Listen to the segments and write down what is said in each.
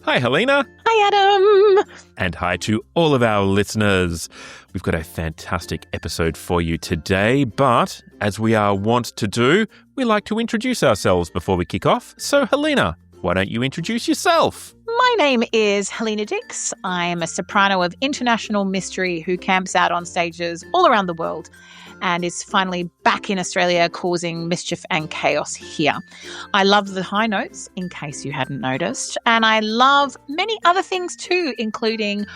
Hi, Helena. Hi, Adam. And hi to all of our listeners. We've got a fantastic episode for you today, but as we are wont to do, we like to introduce ourselves before we kick off. So, Helena, why don't you introduce yourself? My name is Helena Dix. I am a soprano of international mystery who camps out on stages all around the world and is finally back in Australia causing mischief and chaos here. I love the high notes, in case you hadn't noticed, and I love many other things too, including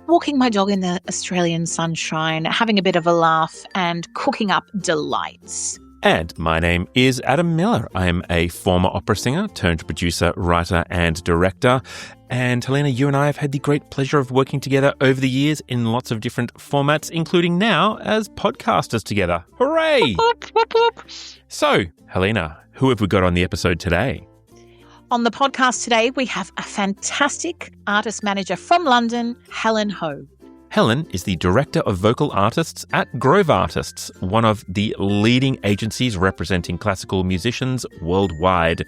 walking my dog in the Australian sunshine, having a bit of a laugh, and cooking up delights. And my name is Adam Miller. I am a former opera singer turned producer, writer and director. And Helena, you and I have had the great pleasure of working together over the years in lots of different formats, including now as podcasters together. Hooray! So, Helena, who have we got on the episode today? On the podcast today, we have a fantastic artist manager from London, Helen Hogh. Helen is the Director of Vocal Artists at Grove Artists, one of the leading agencies representing classical musicians worldwide.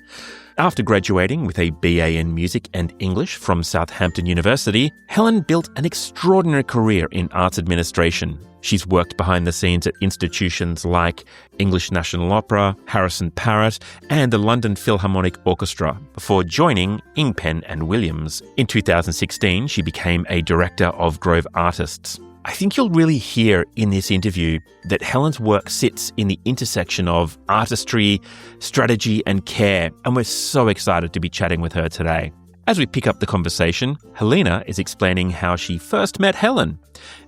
After graduating with a BA in Music and English from Southampton University, Helen built an extraordinary career in arts administration. She's worked behind the scenes at institutions like English National Opera, Harrison Parrott, and the London Philharmonic Orchestra before joining Ingpen and Williams. In 2016, she became a director of Grove Artists. I think you'll really hear in this interview that Helen's work sits in the intersection of artistry, strategy, and care, and we're so excited to be chatting with her today. As we pick up the conversation, Helena is explaining how she first met Helen.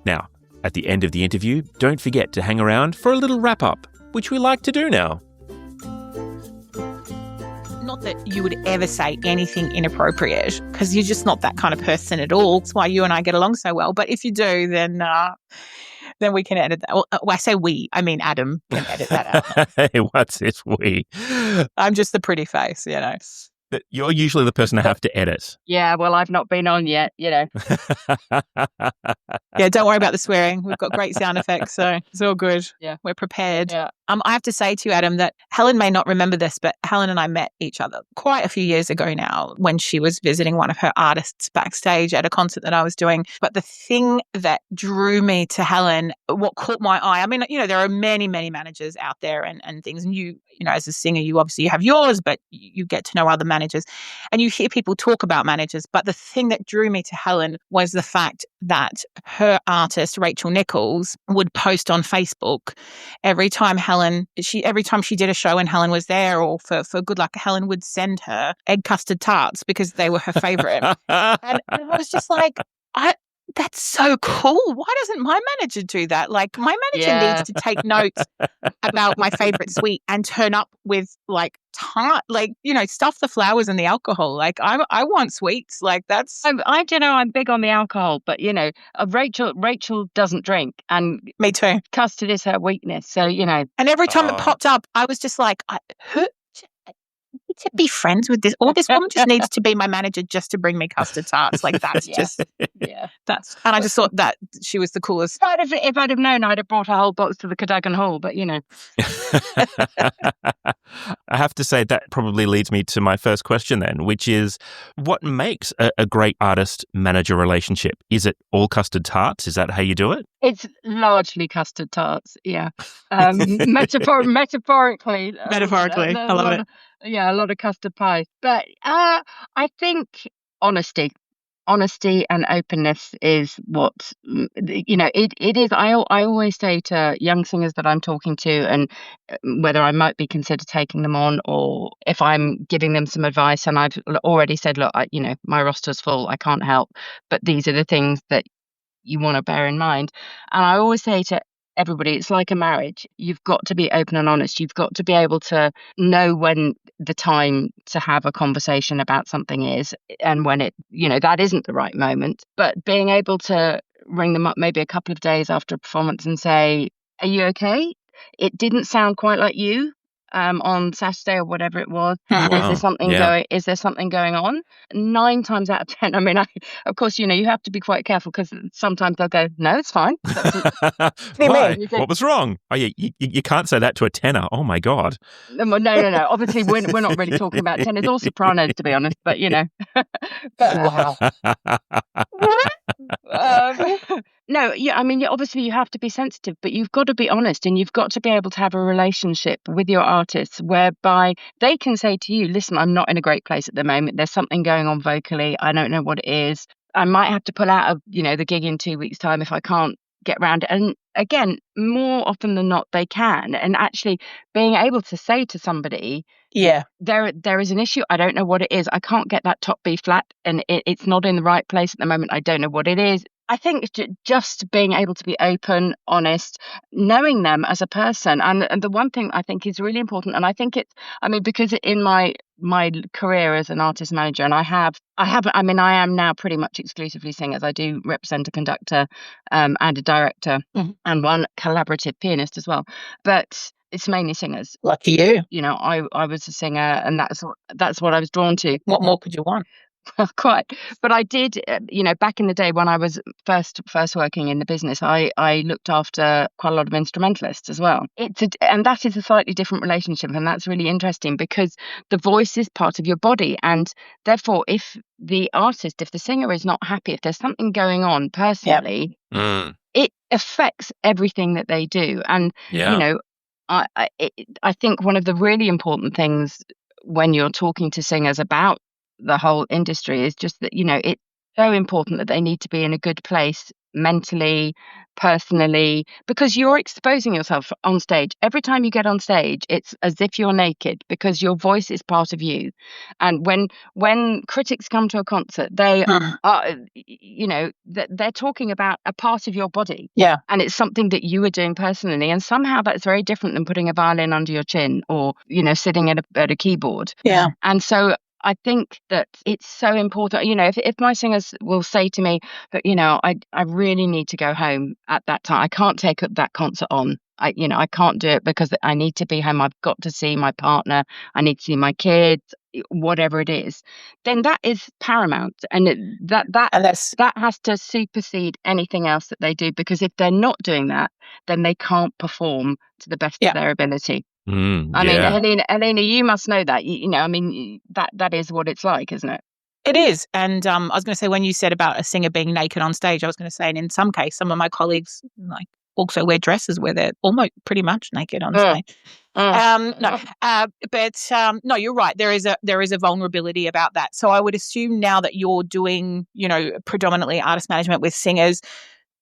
Now, at the end of the interview, don't forget to hang around for a little wrap-up, which we like to do now. Not that you would ever say anything inappropriate, because you're just not that kind of person at all. That's why you and I get along so well. But if you do, then we can edit that. Well, I say we, I mean Adam can edit that out. Hey, what's this we? I'm just the pretty face, you know. But you're usually the person I have to edit. Yeah, well, I've not been on yet, you know. Yeah, don't worry about the swearing. We've got great sound effects, so it's all good. Yeah. We're prepared. Yeah. I have to say to you, Adam, that Helen may not remember this, but Helen and I met each other quite a few years ago now when she was visiting one of her artists backstage at a concert that I was doing. But the thing that drew me to Helen, what caught my eye, I mean, you know, there are many, many managers out there and things. And you know, as a singer, you obviously have yours, but you get to know other managers and you hear people talk about managers. But the thing that drew me to Helen was the fact that her artist, Rachel Nichols, would post on Facebook every time she did a show and Helen was there, or for good luck, Helen would send her egg custard tarts because they were her favorite. and I was just like, that's so cool. Why doesn't my manager do that? Like, my manager needs to take notes about my favorite sweet and turn up with like tart, like, you know, stuff the flowers and the alcohol. Like, I want sweets. Like, that's. I don't know. I'm big on the alcohol, but you know, Rachel doesn't drink, and Me too. custard is her weakness. So you know, And every time it popped up, I was just like, who? I need to be friends with this. Or this woman just needs to be my manager just to bring me custard tarts. Like, that's just. yeah. That's. And I just thought that she was the coolest. If I'd have known, I'd have brought a whole box to the Cadogan Hall. But you know, I have to say that probably leads me to my first question then, which is what makes a great artist-manager relationship? Is it all custard tarts? Is that how you do it? it's largely custard tarts. Yeah, metaphorically. Metaphorically, I love it. A lot of custard pie. But I think honesty and openness is what, you know, it is. I always say to young singers that I'm talking to, and whether I might be considered taking them on, or if I'm giving them some advice, and I've already said, look, my roster's full, I can't help, but these are the things that you want to bear in mind. And I always say to everybody, it's like a marriage. You've got to be open and honest. You've got to be able to know when the time to have a conversation about something is, and when that isn't the right moment. But being able to ring them up maybe a couple of days after a performance and say, are you okay? It didn't sound quite like you. on Saturday or whatever it was. Mhm. Is there something Is there something going on? 9 times out of 10. I mean, of course, you have to be quite careful because sometimes they'll go, no, it's fine. Why? What was wrong? Oh, you can't say that to a tenor. Oh my God. No. Obviously, we're not really talking about tenors or sopranos, to be honest. But Wow. No, I mean, obviously you have to be sensitive, but you've got to be honest, and you've got to be able to have a relationship with your artists whereby they can say to you, listen, I'm not in a great place at the moment. There's something going on vocally. I don't know what it is. I might have to pull out of, the gig in 2 weeks' time if I can't get around it. And again, more often than not, they can. And actually being able to say to somebody, there is an issue. I don't know what it is. I can't get that top B flat and it's not in the right place at the moment. I don't know what it is. I think just being able to be open, honest, knowing them as a person. And the one thing I think is really important, and I think because in my career as an artist manager, and I am now pretty much exclusively singers. I do represent a conductor and a director and one collaborative pianist as well. But it's mainly singers. Lucky you. I was a singer, and that's what I was drawn to. What more could you want? Quite. But I did, back in the day when I was first working in the business, I looked after quite a lot of instrumentalists as well. And that is a slightly different relationship, and that's really interesting because the voice is part of your body, and therefore if the singer is not happy, if there's something going on personally, it affects everything that they do. And I think one of the really important things when you're talking to singers about the whole industry is just that, it's so important that they need to be in a good place mentally, personally, because you're exposing yourself on stage. Every time you get on stage, it's as if you're naked because your voice is part of you. And when critics come to a concert, they are, they're talking about a part of your body. Yeah. And it's something that you are doing personally. And somehow that's very different than putting a violin under your chin or, sitting at a keyboard. Yeah. And so I think that it's so important, if my singers will say to me that, I really need to go home at that time. I can't take that concert on. I can't do it because I need to be home. I've got to see my partner. I need to see my kids, whatever it is. Then that is paramount. And that has to supersede anything else that they do, because if they're not doing that, then they can't perform to the best of their ability. I mean, Helena, you must know that. That is what it's like, isn't it? It is. And I was going to say, when you said about a singer being naked on stage, I was going to say, and in some case, some of my colleagues also wear dresses where they're almost pretty much naked on stage. No, you're right. There is a vulnerability about that. So I would assume now that you're doing, predominantly artist management with singers.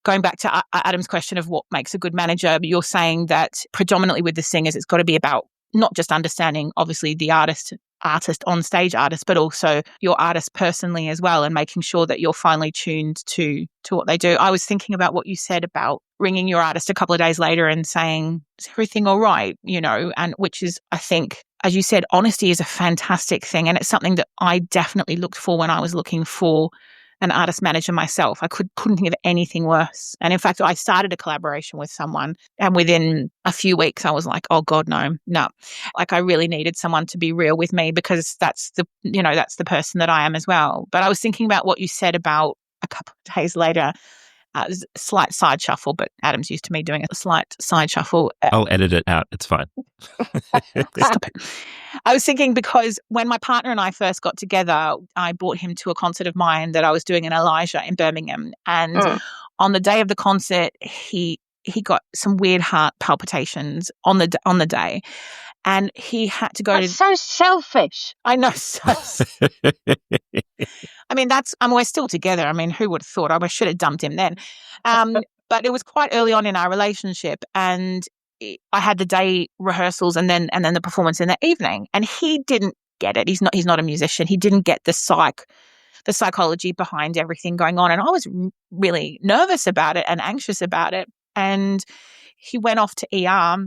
Going back to Adam's question of what makes a good manager, you're saying that predominantly with the singers, it's got to be about not just understanding, obviously, the artist on stage artist, but also your artist personally as well, and making sure that you're finely tuned to what they do. I was thinking about what you said about ringing your artist a couple of days later and saying, is everything all right? And which is, I think, as you said, honesty is a fantastic thing. And it's something that I definitely looked for when I was looking for an artist manager myself. I couldn't think of anything worse. And in fact, I started a collaboration with someone, and within a few weeks I was like, oh God, no. Like, I really needed someone to be real with me, because that's the person that I am as well. But I was thinking about what you said about a couple of days later. Slight side shuffle, but Adam's used to me doing a slight side shuffle. I'll edit it out. It's fine. Stop it. I was thinking, because when my partner and I first got together, I brought him to a concert of mine that I was doing in Elijah in Birmingham. And on the day of the concert, he got some weird heart palpitations on the day. And he had to go That's so selfish. I know. I mean, we're still together. I mean, who would have thought? I should have dumped him then. But it was quite early on in our relationship, and I had the day rehearsals and then the performance in the evening, and he didn't get it. He's not a musician. He didn't get the psychology behind everything going on, and I was really nervous about it and anxious about it. And he went off to ER.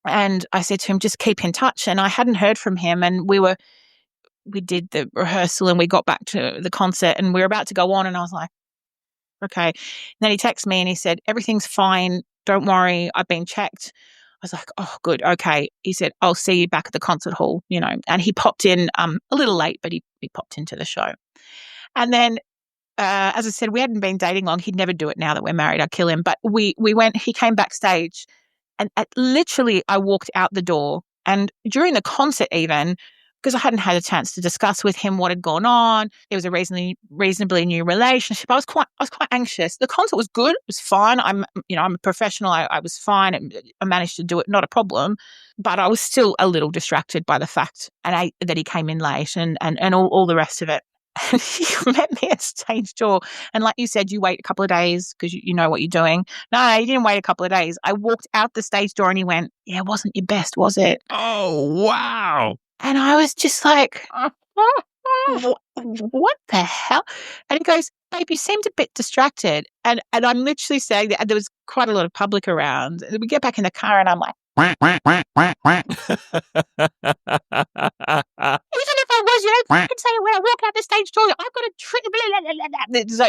And I said to him, just keep in touch. And I hadn't heard from him. And we did the rehearsal and we got back to the concert and we were about to go on. And I was like, okay. And then he texted me and he said, everything's fine. Don't worry. I've been checked. was like, oh, good. Okay. He said, I'll see you back at the concert hall, and he popped in a little late, but he popped into the show. And then, as I said, we hadn't been dating long. He'd never do it now that we're married. I'd kill him. But he came backstage, and literally I walked out the door. And during the concert even, because I hadn't had a chance to discuss with him what had gone on, there was a reasonably new relationship. I was quite anxious. The concert was good. It was fine. I'm a professional. I was fine. I managed to do it, not a problem. But I was still a little distracted by the fact that he came in late and all the rest of it. And he met me at stage door. And like you said, you wait a couple of days because you know what you're doing. No, he didn't wait a couple of days. I walked out the stage door and he went, yeah, it wasn't your best, was it? Oh, wow. And I was just like, what the hell? And he goes, babe, you seemed a bit distracted. And I'm literally saying that. And there was quite a lot of public around. And we get back in the car and I'm like, even if I was, I could say it when I walk out the stage door, I've got a trick.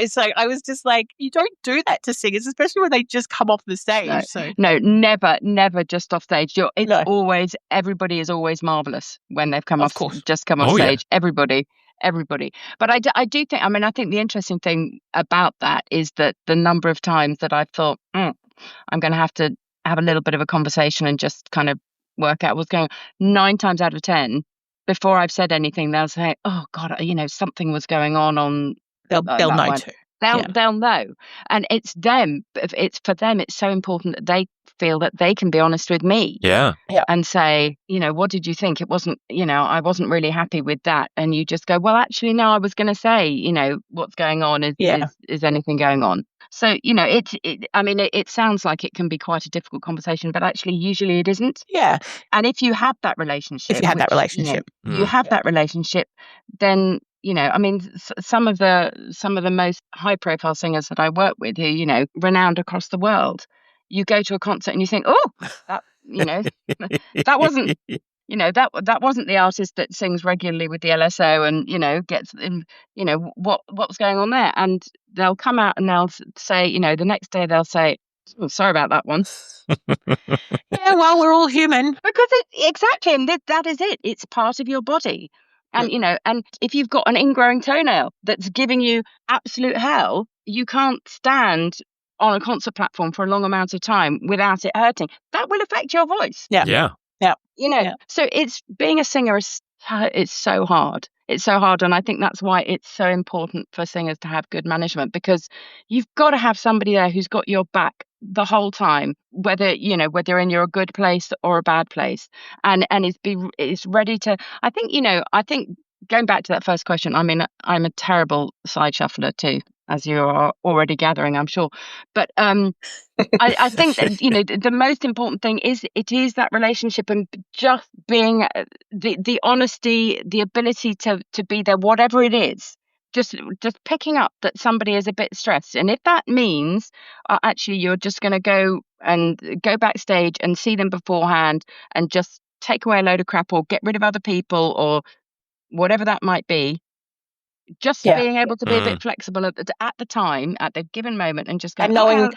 So I was just like, you don't do that to singers, especially when they just come off the stage. No, never just off stage. Always, everybody is always marvelous when they've come off stage. Yeah. Everybody. But I do think, I think the interesting thing about that is that the number of times that I've thought, I'm going to have a little bit of a conversation and just kind of work out what's going on. 9 times out of 10, before I've said anything, they'll say, oh God, something was going on. They'll know too. They'll know. And it's them. It's for them. It's so important that they feel that they can be honest with me. Yeah. And say, what did you think? It wasn't, I wasn't really happy with that. And you just go, well, actually, no, I was going to say, what's going on? Is anything going on? So, it sounds like it can be quite a difficult conversation, but actually, usually it isn't. Yeah. And if you have that relationship, then, some of the most high profile singers that I work with who, renowned across the world, you go to a concert and you think, oh, that, that wasn't, that wasn't the artist that sings regularly with the LSO and, gets in, what's going on there. And they'll come out and they'll say, the next day they'll say, oh, sorry about that one. Yeah, well, we're all human. Because exactly. And that is it. It's part of your body. And, and if you've got an ingrowing toenail that's giving you absolute hell, you can't stand on a concert platform for a long amount of time without it hurting. That will affect your voice. Yeah. So being a singer it's so hard. It's so hard. And I think that's why it's so important for singers to have good management, because you've got to have somebody there who's got your back the whole time, whether in you're a good place or a bad place, and is ready to. I think going back to that first question, I'm a terrible side shuffler too, as you are already gathering, I'm sure. But I think that, the most important thing is that relationship, and just being the honesty, the ability to be there, whatever it is. Just picking up that somebody is a bit stressed. And if that means actually you're just going to go backstage and see them beforehand and just take away a load of crap or get rid of other people or whatever that might be, just being able to be a bit flexible at the time, at the given moment, and just go, and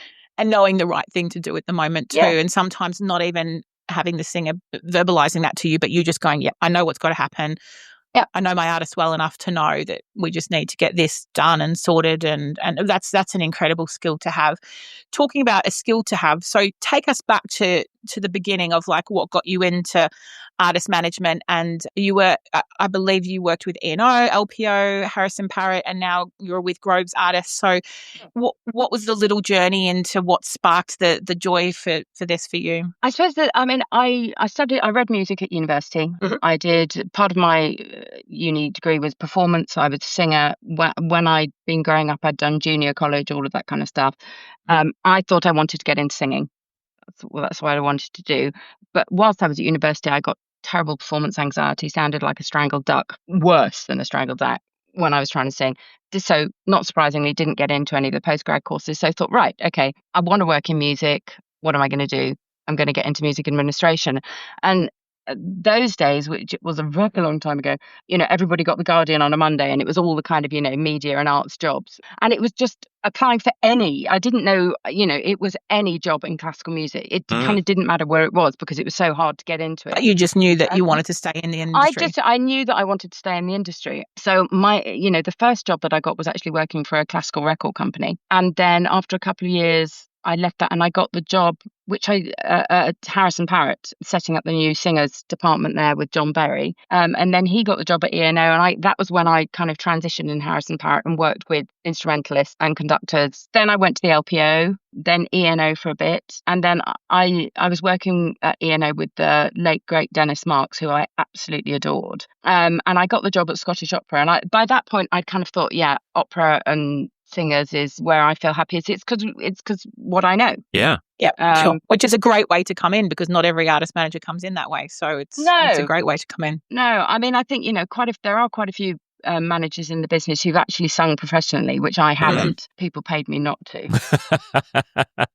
knowing the right thing to do at the moment too. And sometimes not even having the singer verbalizing that to you, but you just going, I know what's got to happen. Yeah, I know my artist well enough to know that we just need to get this done and sorted, and that's an incredible skill to have. Talking about a skill to have, so take us back to the beginning of like what got you into artist management, and you were, I believe you worked with E&O, LPO, Harrison Parrott, and now you're with Groves Artists. So what was the little journey into what sparked the joy for this for you? I suppose that, I read music at university. Mm-hmm. I did, part of my uni degree was performance. I was a singer. When I'd been growing up, I'd done junior college, all of that kind of stuff. I thought I wanted to get into singing. That's what I wanted to do. But whilst I was at university, I got terrible performance anxiety, sounded like a strangled duck, worse than a strangled duck when I was trying to sing. So not surprisingly, didn't get into any of the postgrad courses. So I thought, right, okay, I want to work in music. What am I going to do? I'm going to get into music administration. And those days, which was a very long time ago, everybody got the Guardian on a Monday, and it was all the kind of, media and arts jobs. And it was just applying for I didn't know, it was any job in classical music. It kind of didn't matter where it was because it was so hard to get into it. But you just knew that you wanted to stay in the industry. I knew that I wanted to stay in the industry. So the first job that I got was actually working for a classical record company. And then after a couple of years, I left that and I got the job, which at Harrison Parrott, setting up the new singers department there with John Berry. And then he got the job at E&O, and that was when I kind of transitioned in Harrison Parrott and worked with instrumentalists and conductors. Then I went to the LPO, then E&O for a bit, and then I was working at E&O with the late great Dennis Marks, who I absolutely adored. And I got the job at Scottish Opera, and by that point I'd kind of thought, opera and singers is where I feel happiest. It's because what I know. Yeah. Sure. Which is a great way to come in, because not every artist manager comes in that way. So it's a great way to come in. No, I mean, I think, there are quite a few managers in the business who've actually sung professionally, which I haven't. People paid me not to. I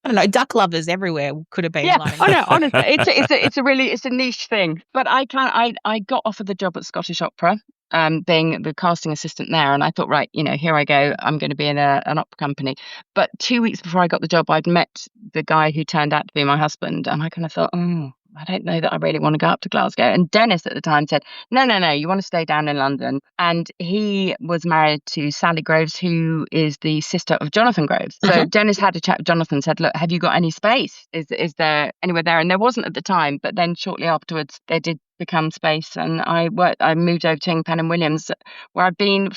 don't know, duck lovers everywhere could have been. Yeah, I know, honestly, it's a niche thing. But I got offered the job at Scottish Opera, being the casting assistant there, and I thought, right, here I go, I'm going to be in an opera company. But 2 weeks before I got the job, I'd met the guy who turned out to be my husband, and I kind of thought, I don't know that I really want to go up to Glasgow. And Dennis at the time said, no, you want to stay down in London. And he was married to Sally Groves, who is the sister of Jonathan Groves. So Dennis had a chat with Jonathan and said, look, have you got any space? Is there anywhere there? And there wasn't at the time, but then shortly afterwards, there did become space, and I moved over to Ingpen and Williams, where I've been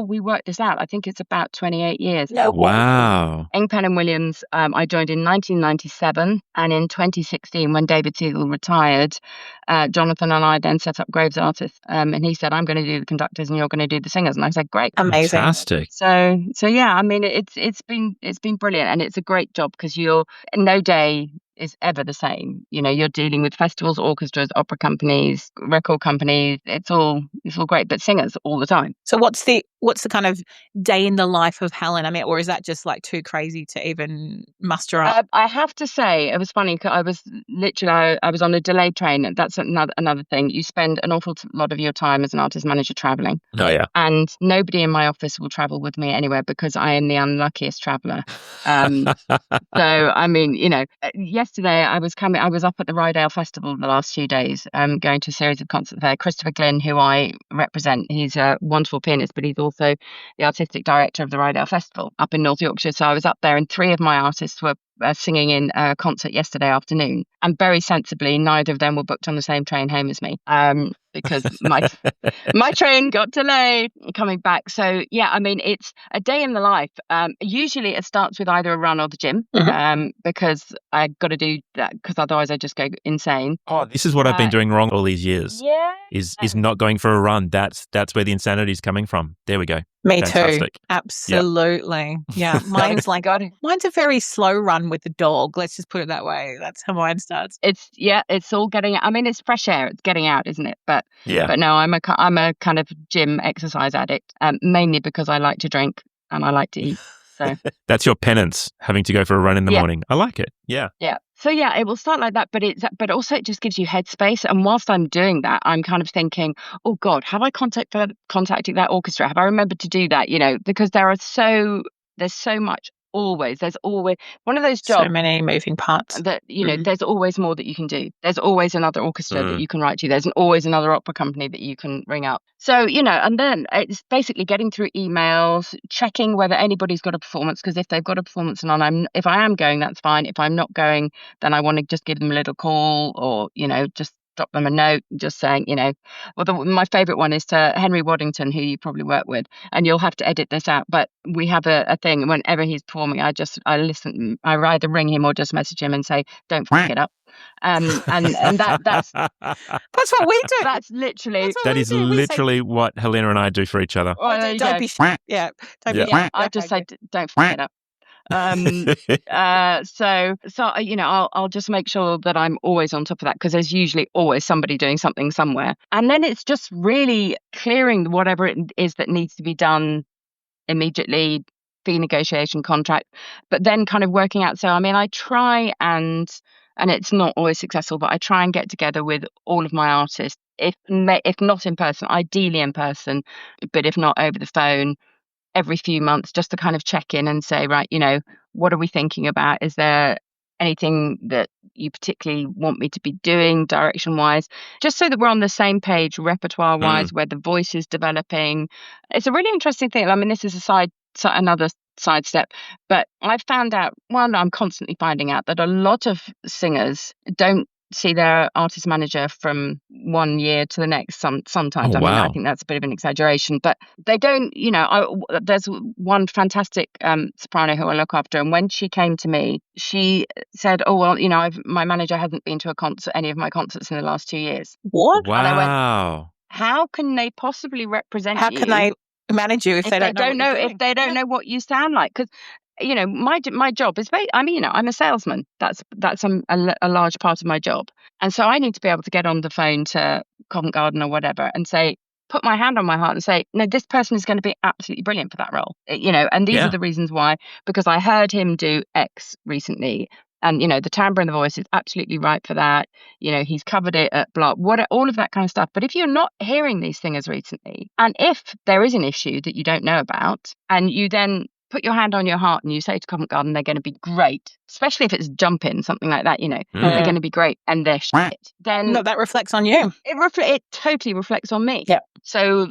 we worked this out, I think it's about 28 years. Wow. Ingpen and Williams, I joined in 1997, and in 2016, when David Siegel retired, Jonathan and I then set up Groves Artists, and he said, I'm going to do the conductors and you're going to do the singers, and I said, great. Amazing. Fantastic. So yeah, I mean, it's been brilliant, and it's a great job because no day is ever the same. You're dealing with festivals, orchestras, opera companies, record companies. It's all great, but singers all the time. So what's the kind of day in the life of Helen? I mean, or is that just like too crazy to even muster up? I have to say, it was funny. I was on a delayed train. That's another thing. You spend an awful lot of your time as an artist manager traveling. Oh yeah. And nobody in my office will travel with me anywhere because I am the unluckiest traveller. So I mean, yesterday I was up at the Rydale Festival the last few days, going to a series of concerts there. Christopher Glynn, who I represent, he's a wonderful pianist, but he's also the artistic director of the Rydale Festival up in North Yorkshire. So I was up there, and 3 of my artists were singing in a concert yesterday afternoon, and very sensibly, neither of them were booked on the same train home as me, because my train got delayed coming back. So yeah, I mean, it's a day in the life. Usually it starts with either a run or the gym, because I got to do that, because otherwise I just go insane. Oh, this is what I've been doing wrong all these years. Yeah, is not going for a run. That's where the insanity is coming from. There we go. Me Fantastic. too. Absolutely. Yep. Yeah. Mine's a very slow run with the dog. Let's just put it that way. That's how mine starts. It's all getting, I mean, it's fresh air. It's getting out, isn't it? But no, I'm a kind of gym exercise addict, mainly because I like to drink and I like to eat. So that's your penance, having to go for a run in the morning. I like it. Yeah. Yeah. So yeah, it will start like that, but also it just gives you headspace. And whilst I'm doing that, I'm kind of thinking, oh God, have I contacted that orchestra? Have I remembered to do that? Because there's so much. There's always one of those jobs. So many moving parts. That there's always more that you can do. There's always another orchestra that you can write to. There's always another opera company that you can ring up. So and then it's basically getting through emails, checking whether anybody's got a performance. Because if they've got a performance and if I am going, that's fine. If I'm not going, then I want to just give them a little call, or just drop them a note just saying, my favourite one is to Henry Waddington, who you probably work with, and you'll have to edit this out, but we have a thing whenever he's performing, I listen, I either ring him or just message him and say, don't fuck it up. And that's what we do. That's literally what Helena and I do for each other. Well, don't be I just say, don't fuck it up. So I'll just make sure that I'm always on top of that, because there's usually always somebody doing something somewhere. And then it's just really clearing whatever it is that needs to be done immediately, fee negotiation, contract, but then kind of working out. So I mean, I try and and it's not always successful, but I try and get together with all of my artists, if not in person, ideally in person, but if not over the phone, every few months, just to kind of check in and say, right, what are we thinking about? Is there anything that you particularly want me to be doing direction wise, just so that we're on the same page repertoire wise, where the voice is developing? It's a really interesting thing. I mean, this is another sidestep, but I've found out, well, I'm constantly finding out that a lot of singers don't see their artist manager from one year to the next. Sometimes, Oh, I mean, wow. I think that's a bit of an exaggeration, but they don't. There's one fantastic soprano who I look after, and when she came to me, she said, "Oh well, my manager hasn't been to any of my concerts in the last 2 years." What? And I went, Wow. how can they possibly represent How you can they manage you if they don't know what you're doing? if they don't know what you sound like? Because my job is I'm a salesman. That's a large part of my job, and so I need to be able to get on the phone to Covent Garden or whatever and say, put my hand on my heart and say, no, this person is going to be absolutely brilliant for that role. And these Yeah. are the reasons why, because I heard him do X recently. And, the timbre and the voice is absolutely right for that. He's covered it at blah, all of that kind of stuff. But if you're not hearing these singers recently, and if there is an issue that you don't know about, and you then put your hand on your heart and you say to Covent Garden, they're going to be great, especially if it's jumping, something like that, they're going to be great, and they're shit, then No, that reflects on you. it totally reflects on me. Yeah. So,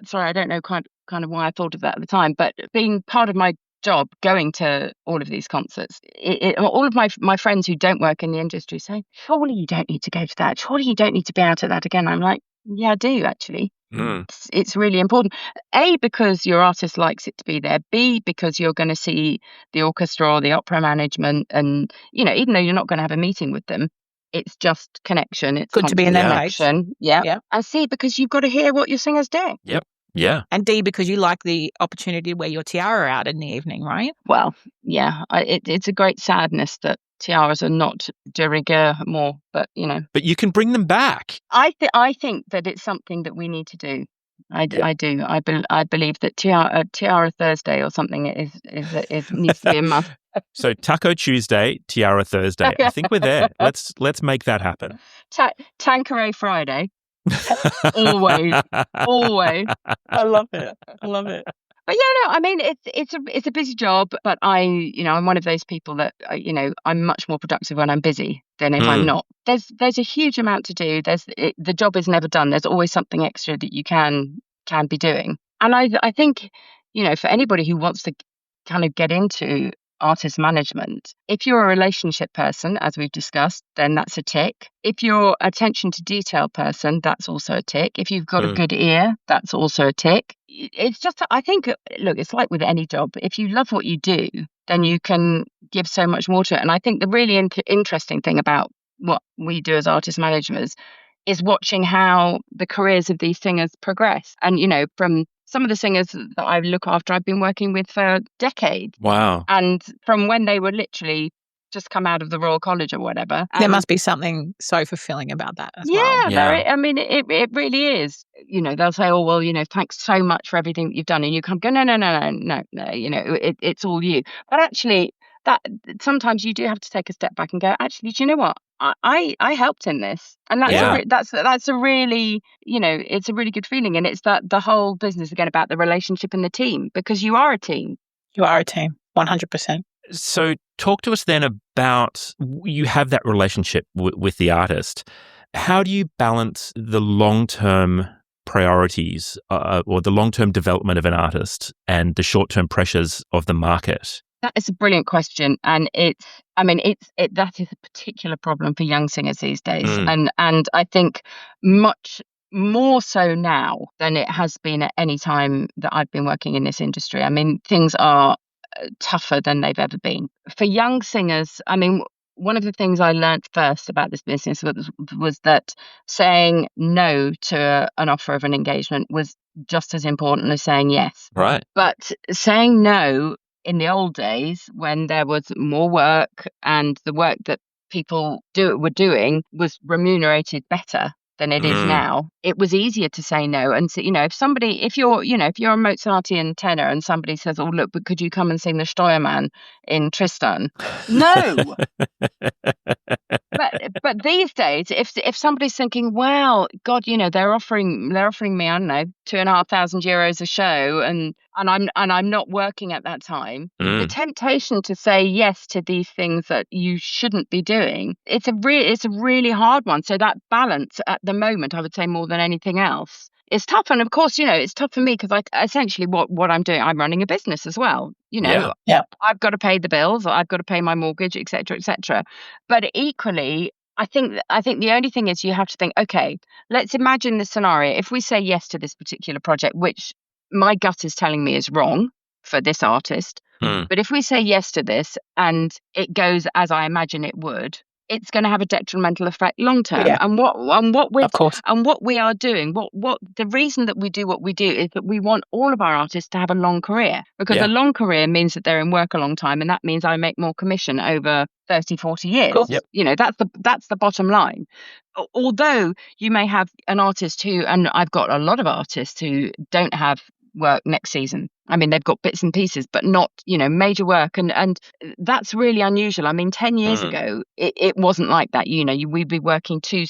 sorry, I don't know kind of why I thought of that at the time, but being part of my job, going to all of these concerts, all of my friends who don't work in the industry say, surely you don't need to go to that. Surely you don't need to be out at that again. I'm like, yeah, I do actually. It's really important. A, because your artist likes it to be there. B, because you're going to see the orchestra or the opera management, and even though you're not going to have a meeting with them, it's just connection. It's good to be in their place. Yeah. And C, because you've got to hear what your singer's doing. Yep. Yeah. And D, because you like the opportunity to wear your tiara out in the evening, right? Well, yeah, it's a great sadness that tiaras are not de rigueur more, but But you can bring them back. I think that it's something that we need to do. I do. I believe that Tiara Thursday or something needs to be a must. So Taco Tuesday, Tiara Thursday. I think we're there. Let's make that happen. Tanqueray Friday. Always. I love it. But yeah, no, I mean it's a busy job, but I'm one of those people that I'm much more productive when I'm busy than if I'm not. There's a huge amount to do. The job is never done. There's always something extra that you can be doing. And I think for anybody who wants to kind of get into artist management, if you're a relationship person, as we've discussed, then that's a tick. If you're attention to detail person, that's also a tick. If you've got a good ear, that's also a tick. It's just, I think, look, it's like with any job. If you love what you do, then you can give so much more to it. And I think the really interesting thing about what we do as artist managers is watching how the careers of these singers progress. And, from some of the singers that I look after, I've been working with for decades. Wow. And from when they were literally just come out of the Royal College or whatever. There must be something so fulfing about that as well. Yeah. I mean, it really is. They'll say, oh, well, thanks so much for everything that you've done. And you come go, no, it's all you. But actually, that sometimes you do have to take a step back and go, actually, do you know what? I helped in this, and that's a really it's a really good feeling, and it's that the whole business again about the relationship and the team, because you are a team. You are a team, 100%. So talk to us then about, you have that relationship with the artist. How do you balance the long-term priorities or the long-term development of an artist and the short-term pressures of the market? That is a brilliant question, and that is a particular problem for young singers these days, and I think much more so now than it has been at any time that I've been working in this industry. I mean, things are tougher than they've ever been for young singers. I mean, one of the things I learned first about this business was that saying no to an offer of an engagement was just as important as saying yes. Right. But saying no in the old days, when there was more work and the work that people were doing was remunerated better than it is now, it was easier to say no. And so, if you're a Mozartian tenor and somebody says, oh, look, but could you come and sing the Steuermann in Tristan? No. but these days, if somebody's thinking, well, God, they're offering me, I don't know, €2,500 a show, and I'm not working at that time. The temptation to say yes to these things that you shouldn't be doing, it's a really hard one. So that balance at the moment, I would say more than anything else, it's tough. And of course, it's tough for me because essentially what I'm doing, I'm running a business as well. I've got to pay the bills, I've got to pay my mortgage, etc., etc. But equally, I think the only thing is you have to think, okay, let's imagine the scenario. If we say yes to this particular project, which my gut is telling me is wrong for this artist, but if we say yes to this and it goes as I imagine it would, it's going to have a detrimental effect long term. Yeah. And what we are doing, what the reason that we do what we do is that we want all of our artists to have a long career, because a long career means that they're in work a long time, and that means I make more commission over 30, 40 years. Cool. Yep. That's the bottom line. Although you may have an artist who, and I've got a lot of artists who don't have work next season. I mean, they've got bits and pieces, but not, major work. And that's really unusual. I mean, 10 years ago, it wasn't like that. We'd be working 3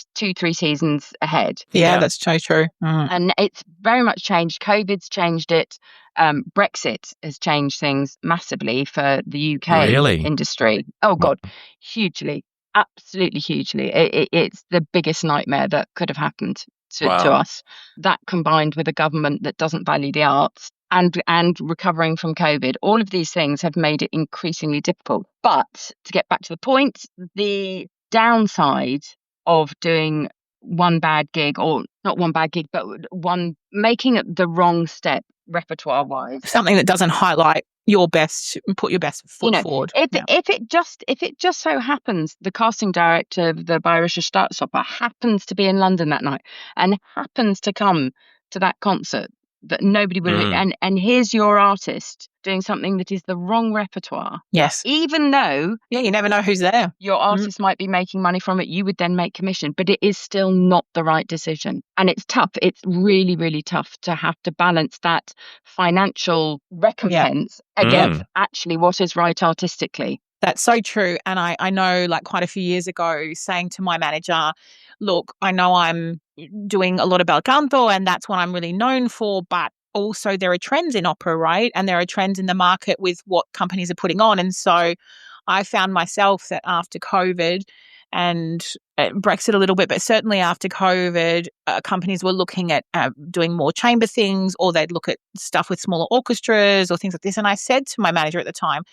seasons ahead. Yeah, that's so true. And it's very much changed. COVID's changed it. Brexit has changed things massively for the UK industry. Oh, God, hugely, absolutely hugely. It's the biggest nightmare that could have happened to us. That combined with a government that doesn't value the arts and recovering from COVID, all of these things have made it increasingly difficult. But to get back to the point, the downside of doing one bad gig, or not one bad gig, but one making it the wrong step repertoire wise, something that doesn't highlight your best, put your best foot forward. If it just so happens the casting director of the Bayerische Staatsoper happens to be in London that night and happens to come to that concert that nobody will, and here's your artist doing something that is the wrong repertoire. Yes. Even though you never know who's there. Your artist might be making money from it, you would then make commission, but it is still not the right decision. And it's tough. It's really, really tough to have to balance that financial recompense against actually what is right artistically. That's so true. And I know, like, quite a few years ago, saying to my manager, look, I know I'm doing a lot of bel canto and that's what I'm really known for, but also there are trends in opera, right? And there are trends in the market with what companies are putting on. And so I found myself that after COVID and Brexit a little bit, but certainly after COVID, companies were looking at doing more chamber things, or they'd look at stuff with smaller orchestras or things like this. And I said to my manager at the time,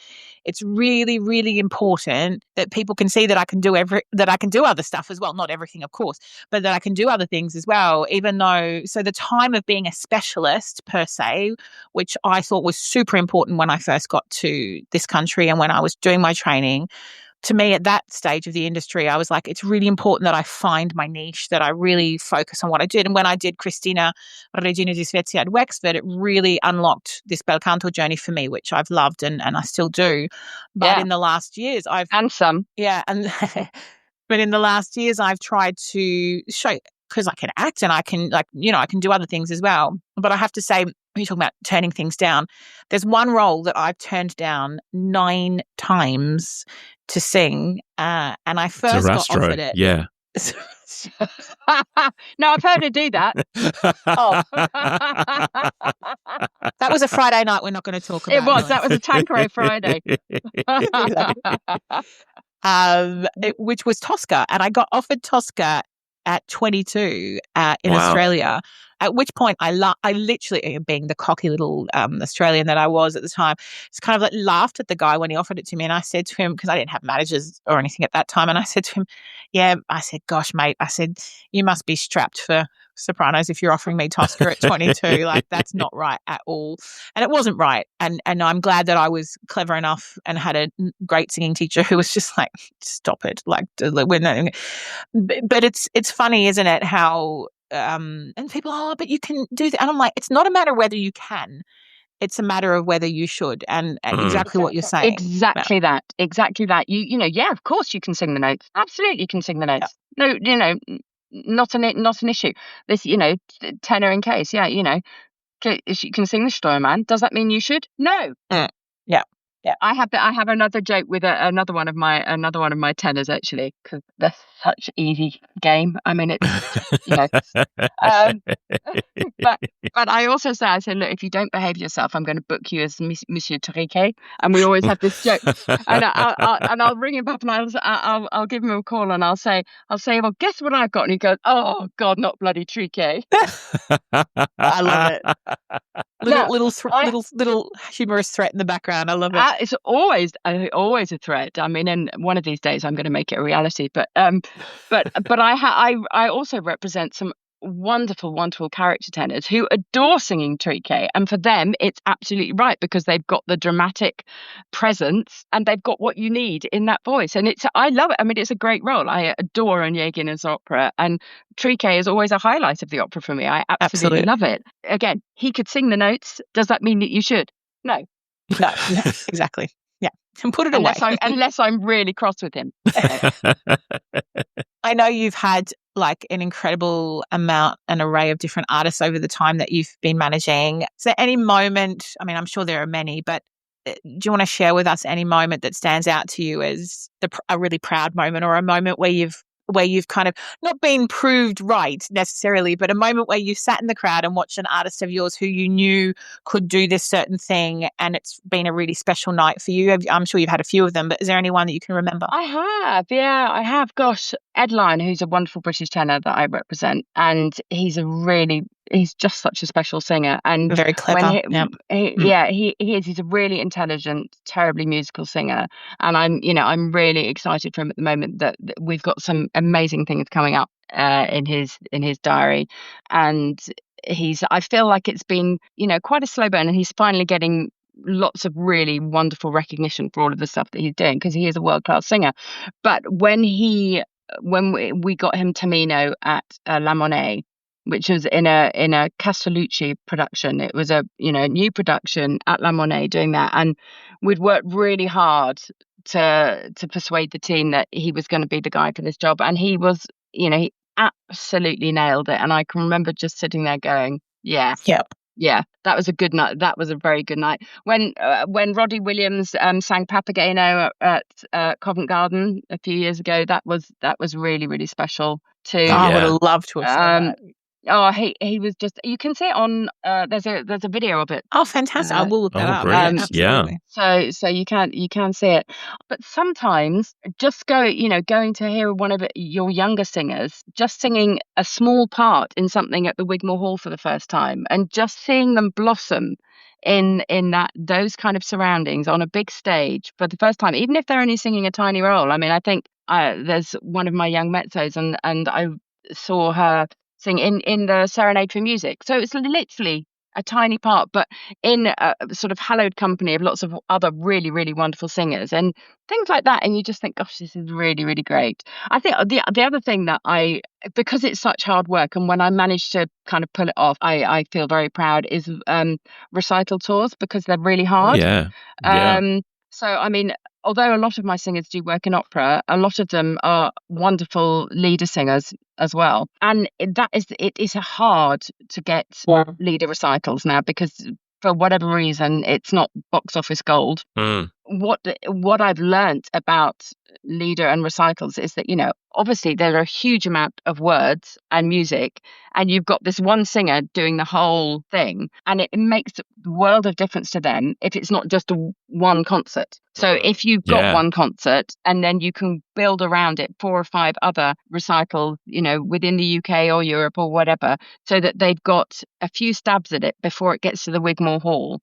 it's really, really important that people can see that I can do other stuff as well. Not everything, of course, but that I can do other things as well, even though, so the time of being a specialist per se, which I thought was super important when I first got to this country and when I was doing my training, to me at that stage of the industry, I was like, it's really important that I find my niche, that I really focus on what I did. And when I did Christina Regina di Svezia at Wexford, it really unlocked this bel canto journey for me, which I've loved and I still do. But in the last years, but in the last years, I've tried to show, because I can act and I can, I can do other things as well. But I have to say, when you talk about turning things down, there's one role that I've turned down 9 times to sing, and I first got offered it. Yeah. No, I've heard her do that. Oh. That was a Friday night we're not going to talk about. It was. That was a Tanqueray Friday. Which was Tosca. And I got offered Tosca at 22 in Australia, at which point I literally, being the cocky little Australian that I was at the time, just kind of laughed at the guy when he offered it to me. And I said to him, because I didn't have managers or anything at that time, and I said to him, gosh, mate, I said, you must be strapped for sopranos if you're offering me Tosca at 22. Like, that's not right at all. And it wasn't right. And I'm glad that I was clever enough and had a great singing teacher who was just like, stop it. Like, but it's funny, isn't it? How, and people, but you can do that. And I'm like, it's not a matter of whether you can. It's a matter of whether you should, and exactly what you're saying. Exactly that. Yeah, of course you can sing the notes. Absolutely, you can sing the notes. Yeah. No, not an issue. This, tenor in case. Yeah, you can sing the Steuermann. Does that mean you should? No. Yeah. Yeah. I have another joke with another one of my tenors, actually, because they're such easy game. I mean, it's um, but I also say, I said, look, if you don't behave yourself, I'm going to book you as Monsieur Triquet. And we always have this joke, and I'll ring him up and I'll give him a call and I'll say, well, guess what I've got? And he goes, oh God, not bloody Triquet. I love it. Little humorous threat in the background. I love it. It's always a threat. I mean, and one of these days I'm going to make it a reality. But I also represent some wonderful character tenors who adore singing Triquet, and for them it's absolutely right because they've got the dramatic presence and they've got what you need in that voice, and I love it. I mean, it's a great role. I adore Onyegin's opera, and Triquet is always a highlight of the opera for me. I absolutely love it. Again, he could sing the notes. Does that mean that you should? No, exactly. Yeah, and put it unless away. unless I'm really cross with him. I know you've had like an incredible amount, an array of different artists over the time that you've been managing. Is there any moment, I mean, I'm sure there are many, but do you want to share with us any moment that stands out to you as a really proud moment, or a moment where you've kind of not been proved right necessarily, but a moment where you sat in the crowd and watched an artist of yours who you knew could do this certain thing and it's been a really special night for you? I'm sure you've had a few of them, but is there anyone that you can remember? I have. Gosh, Ed Lyon, who's a wonderful British tenor that I represent, and he's just such a special singer and very clever. He is. He's a really intelligent, terribly musical singer, and I'm really excited for him at the moment that we've got some amazing things coming up in his diary, and I feel like it's been quite a slow burn, and he's finally getting lots of really wonderful recognition for all of the stuff that he's doing because he is a world-class singer. But when we got him Tamino at La Monnaie, which was in a Castellucci production, it was a new production at La Monnaie doing that, and we'd worked really hard to persuade the team that he was going to be the guy for this job, and he was he absolutely nailed it. And I can remember just sitting there going, yeah, that was a good night. That was a very good night. When Roddy Williams sang Papageno at Covent Garden a few years ago, that was really, really special too. I would have loved to have seen that. Oh, he was just, you can see it on there's a video of it. Oh, fantastic. I will look that up. Absolutely. So you can see it. But sometimes just going to hear one of your younger singers just singing a small part in something at the Wigmore Hall for the first time, and just seeing them blossom in those kind of surroundings on a big stage for the first time, even if they're only singing a tiny role. I mean, I think there's one of my young mezzos, and I saw her sing in the Serenade for Music. So it's literally a tiny part, but in a sort of hallowed company of lots of other really, really wonderful singers and things like that. And you just think, gosh, this is really, really great. I think the other thing that because it's such hard work, and when I managed to kind of pull it off, I feel very proud, is recital tours, because they're really hard. So, I mean, although a lot of my singers do work in opera, a lot of them are wonderful leader singers as well. And it is hard to get leader recitals now, because for whatever reason, it's not box office gold. What I've learnt about leader and recitals is that, obviously there are a huge amount of words and music, and you've got this one singer doing the whole thing, and it makes a world of difference to them if it's not just one concert. So if you've got one concert, and then you can build around it 4 or 5 other recitals, within the UK or Europe or whatever, so that they've got a few stabs at it before it gets to the Wigmore Hall.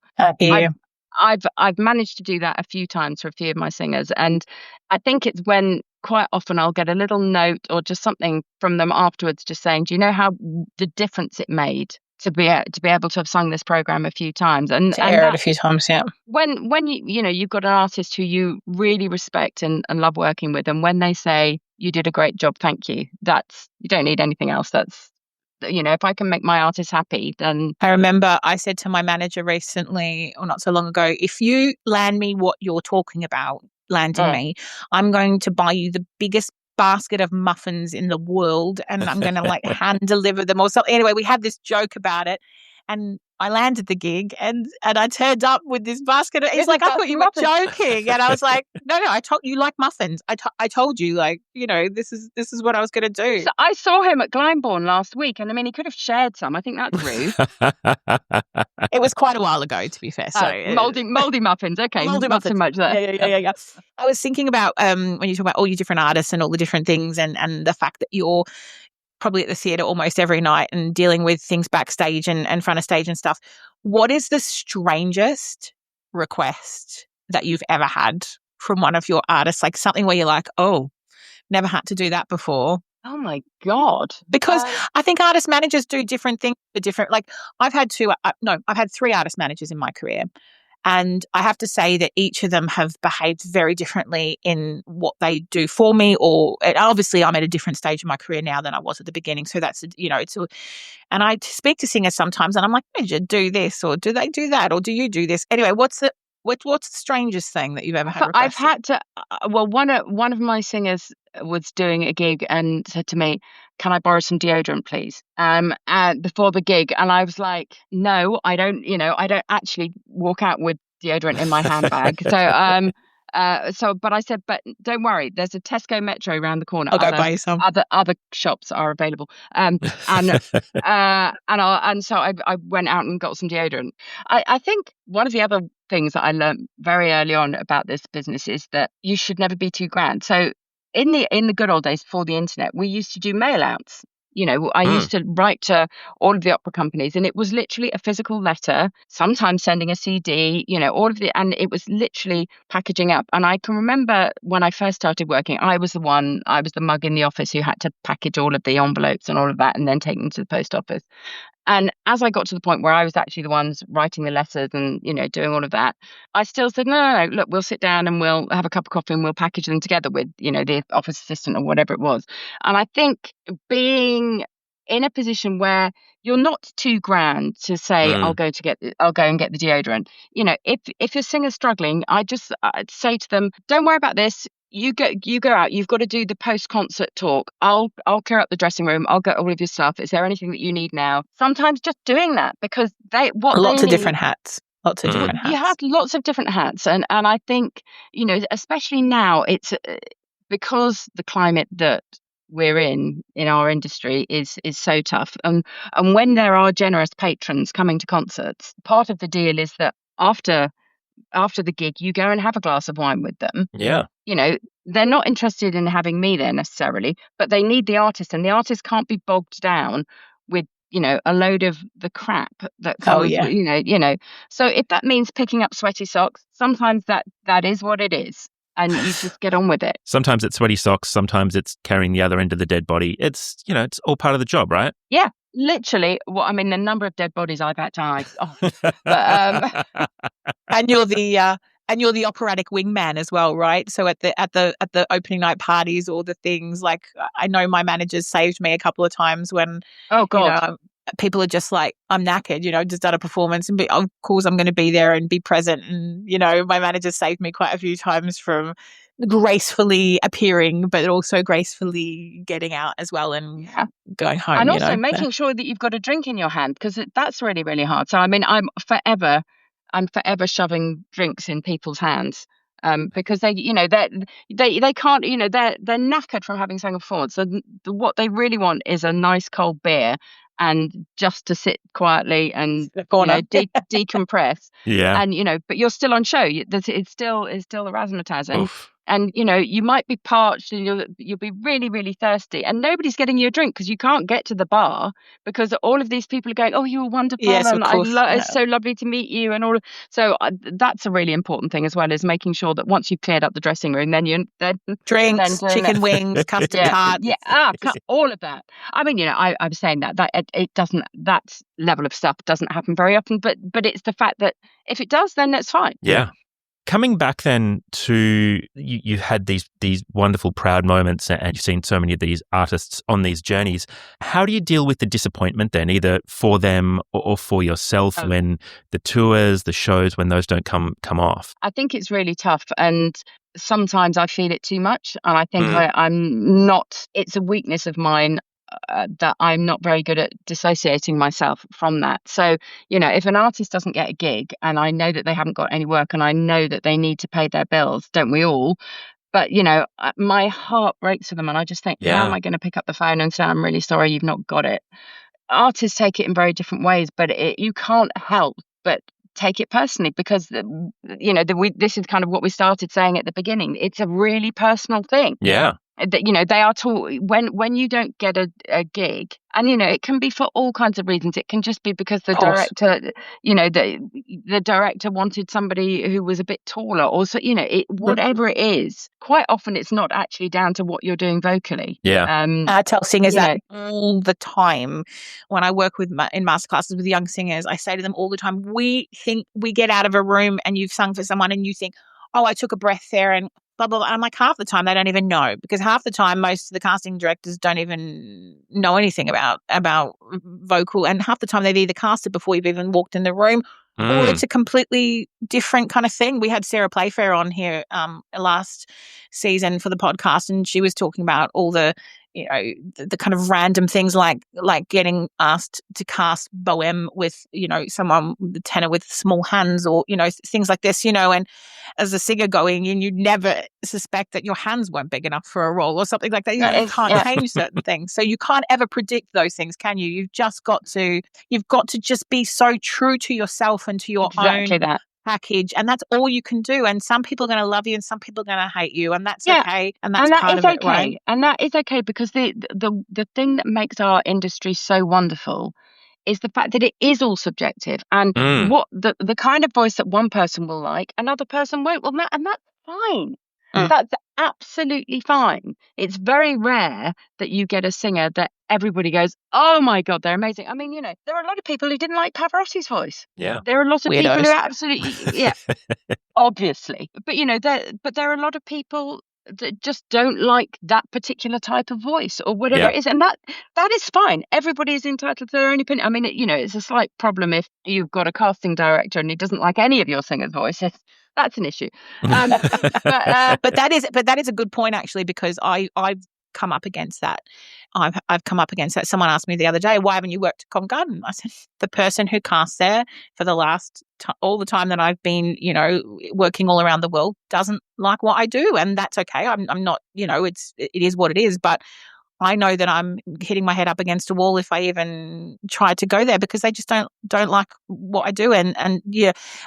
I've managed to do that a few times for a few of my singers, and I think it's when quite often I'll get a little note or just something from them afterwards, just saying, "Do you know how the difference it made to be able to have sung this program a few times and air it a few times?" Yeah. When you've got an artist who you really respect and love working with, and when they say, "You did a great job, thank you," you don't need anything else. That's, if I can make my artist happy, then... I remember I said to my manager recently, or not so long ago, if you land me what you're talking about landing me, I'm going to buy you the biggest basket of muffins in the world, and I'm going to hand deliver them or something. Anyway, we had this joke about it, and I landed the gig and I turned up with this basket. He's like, I thought you were joking. And I was like, no, I told you like muffins. I told you, like, this is what I was going to do. So I saw him at Glyndebourne last week, and I mean, he could have shared some. I think that's rude. It was quite a while ago, to be fair. So moldy muffins. Okay, moldy not muffins. so much there. Yeah. I was thinking about when you talk about all your different artists and all the different things, and the fact that you're probably at the theatre almost every night and dealing with things backstage and front of stage and stuff. What is the strangest request that you've ever had from one of your artists? Like something where you're like, oh, never had to do that before. Oh my God. Because I think artist managers do different things for different, like I've had 3 artist managers in my career. And I have to say that each of them have behaved very differently in what they do for me. Obviously, I'm at a different stage of my career now than I was at the beginning. So that's, and I speak to singers sometimes and I'm like, did you do this? Or do they do that? Or do you do this? Anyway, what's the strangest thing that you've ever had requested? I've had to, one of my singers was doing a gig and said to me, can I borrow some deodorant, please? Before the gig. And I was like, no, I don't actually walk out with deodorant in my handbag. But I said, but don't worry, there's a Tesco Metro around the corner. I'll go buy you some. Other shops are available. So I went out and got some deodorant. I think one of the other things that I learned very early on about this business is that you should never be too grand. So in the good old days before the internet, we used to do mail outs. I used to write to all of the opera companies, and it was literally a physical letter, sometimes sending a CD, and it was literally packaging up. And I can remember when I first started working, I was the mug in the office who had to package all of the envelopes and all of that and then take them to the post office. And as I got to the point where I was actually the ones writing the letters and, doing all of that, I still said, no, look, we'll sit down and we'll have a cup of coffee and we'll package them together with, the office assistant or whatever it was. And I think being in a position where you're not too grand to say, I'll go and get the deodorant. If your singer's struggling, I'd say to them, don't worry about this. You go out. You've got to do the post-concert talk. I'll clear up the dressing room. I'll get all of your stuff. Is there anything that you need now? Sometimes just doing that, because lots of different hats. You have lots of different hats, and I think especially now, it's because the climate that we're in our industry is so tough, and when there are generous patrons coming to concerts, part of the deal is that after the gig, you go and have a glass of wine with them. Yeah. They're not interested in having me there necessarily, but they need the artist, and the artist can't be bogged down with, a load of the crap that comes, So if that means picking up sweaty socks, sometimes that is what it is. And you just get on with it. Sometimes it's sweaty socks. Sometimes it's carrying the other end of the dead body. It's, it's all part of the job, right? Yeah, literally. The number of dead bodies I've had to hide. But, and you're the operatic wingman as well, right? So at the opening night parties, all the things, like I know my managers saved me a couple of times when, oh God. People are just like, I'm knackered, just done a performance, and of course I'm going to be there and be present. And, my manager saved me quite a few times from gracefully appearing, but also gracefully getting out as well and going home. And also making sure that you've got a drink in your hand, because that's really, really hard. So, I'm forever shoving drinks in people's hands. Because they can't, they're knackered from having sung a performance. So what they really want is a nice cold beer and just to sit quietly and decompress. Yeah. And but you're still on show. It's still the razzmatazz. And you might be parched and you'll be really, really thirsty, and nobody's getting you a drink because you can't get to the bar because all of these people are going, oh, you were wonderful, yes, and of course, it's so lovely to meet you, and all. So that's a really important thing as well, is making sure that once you've cleared up the dressing room, then drinks, chicken wings, custard tart, all of that. I'm saying that it doesn't, that level of stuff doesn't happen very often, but it's the fact that if it does, then that's fine. Yeah. Coming back then to, you've had these wonderful proud moments, and you've seen so many of these artists on these journeys. How do you deal with the disappointment then, either for them or for yourself, when the tours, the shows, when those don't come off? I think it's really tough, and sometimes I feel it too much, and I think I'm not. It's a weakness of mine. that I'm not very good at dissociating myself from that. So, if an artist doesn't get a gig and I know that they haven't got any work and I know that they need to pay their bills, don't we all? But, my heart breaks for them and I just think, how am I going to pick up the phone and say, I'm really sorry, you've not got it? Artists take it in very different ways, but you can't help but take it personally because, this is kind of what we started saying at the beginning. It's a really personal thing. Yeah. They are taught when you don't get a gig, and it can be for all kinds of reasons. It can just be because the director, the director wanted somebody who was a bit taller, or so whatever it is. Quite often, it's not actually down to what you're doing vocally. Yeah, I tell singers that all the time when I work in masterclasses with young singers. I say to them all the time, we think we get out of a room and you've sung for someone and you think, oh, I took a breath there and blah, blah, blah. I'm like, half the time they don't even know, because half the time most of the casting directors don't even know anything about vocal, and half the time they've either cast it before you've even walked in the room or it's a completely different kind of thing. We had Sarah Playfair on here last season for the podcast, and she was talking about all the the kind of random things like getting asked to cast Bohème with, someone, the tenor with small hands, or, things like this, and as a singer going in, you'd never suspect that your hands weren't big enough for a role or something like that. You can't change certain things. So you can't ever predict those things, can you? You've got to just be so true to yourself and to your own package, and that's all you can do. And some people are going to love you and some people are going to hate you, and that's okay, and that's part of it, right? And that is okay, because the thing that makes our industry so wonderful is the fact that it is all subjective, and what the kind of voice that one person will like, another person won't. Well, and that's fine. That's absolutely fine. It's very rare that you get a singer that everybody goes, oh my God, they're amazing. I mean, there are a lot of people who didn't like Pavarotti's voice. Yeah. There are a lot of people who absolutely, obviously. But there are a lot of people that just don't like that particular type of voice or whatever it is. And that is fine. Everybody is entitled to their own opinion. I mean, it's a slight problem if you've got a casting director and he doesn't like any of your singer's voices. That's an issue. But that is a good point, actually, because I've come up against that. I've come up against that. Someone asked me the other day, why haven't you worked at Covent Garden? I said, the person who casts there for the last all the time that I've been, working all around the world doesn't like what I do, and that's okay. I'm not, it is what it is, but I know that I'm hitting my head up against a wall if I even try to go there, because they just don't like what I do. And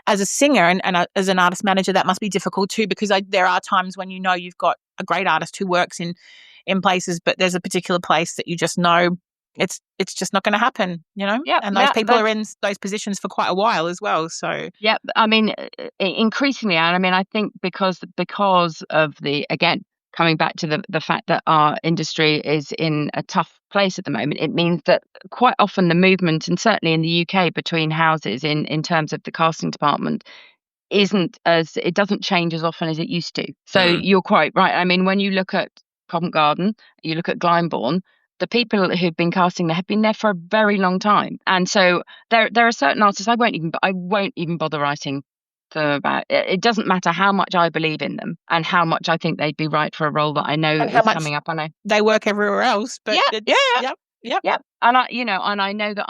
as a singer and as an artist manager, that must be difficult too, because there are times when you've got a great artist who works in places, but there's a particular place that you just know it's just not going to happen, and those people are in those positions for quite a while as well. So I mean, increasingly, and I mean, I think because of again, coming back to the fact that our industry is in a tough place at the moment, it means that quite often the movement, and certainly in the UK, between houses in terms of the casting department, it doesn't change as often as it used to. So you're quite right. I mean, when you look at Covent Garden, you look at Glyndebourne, the people who've been casting there have been there for a very long time. And so there are certain artists I won't even bother writing about. It doesn't matter how much I believe in them and how much I think they'd be right for a role that I know is coming up. I know they work everywhere else, but yep. And I know that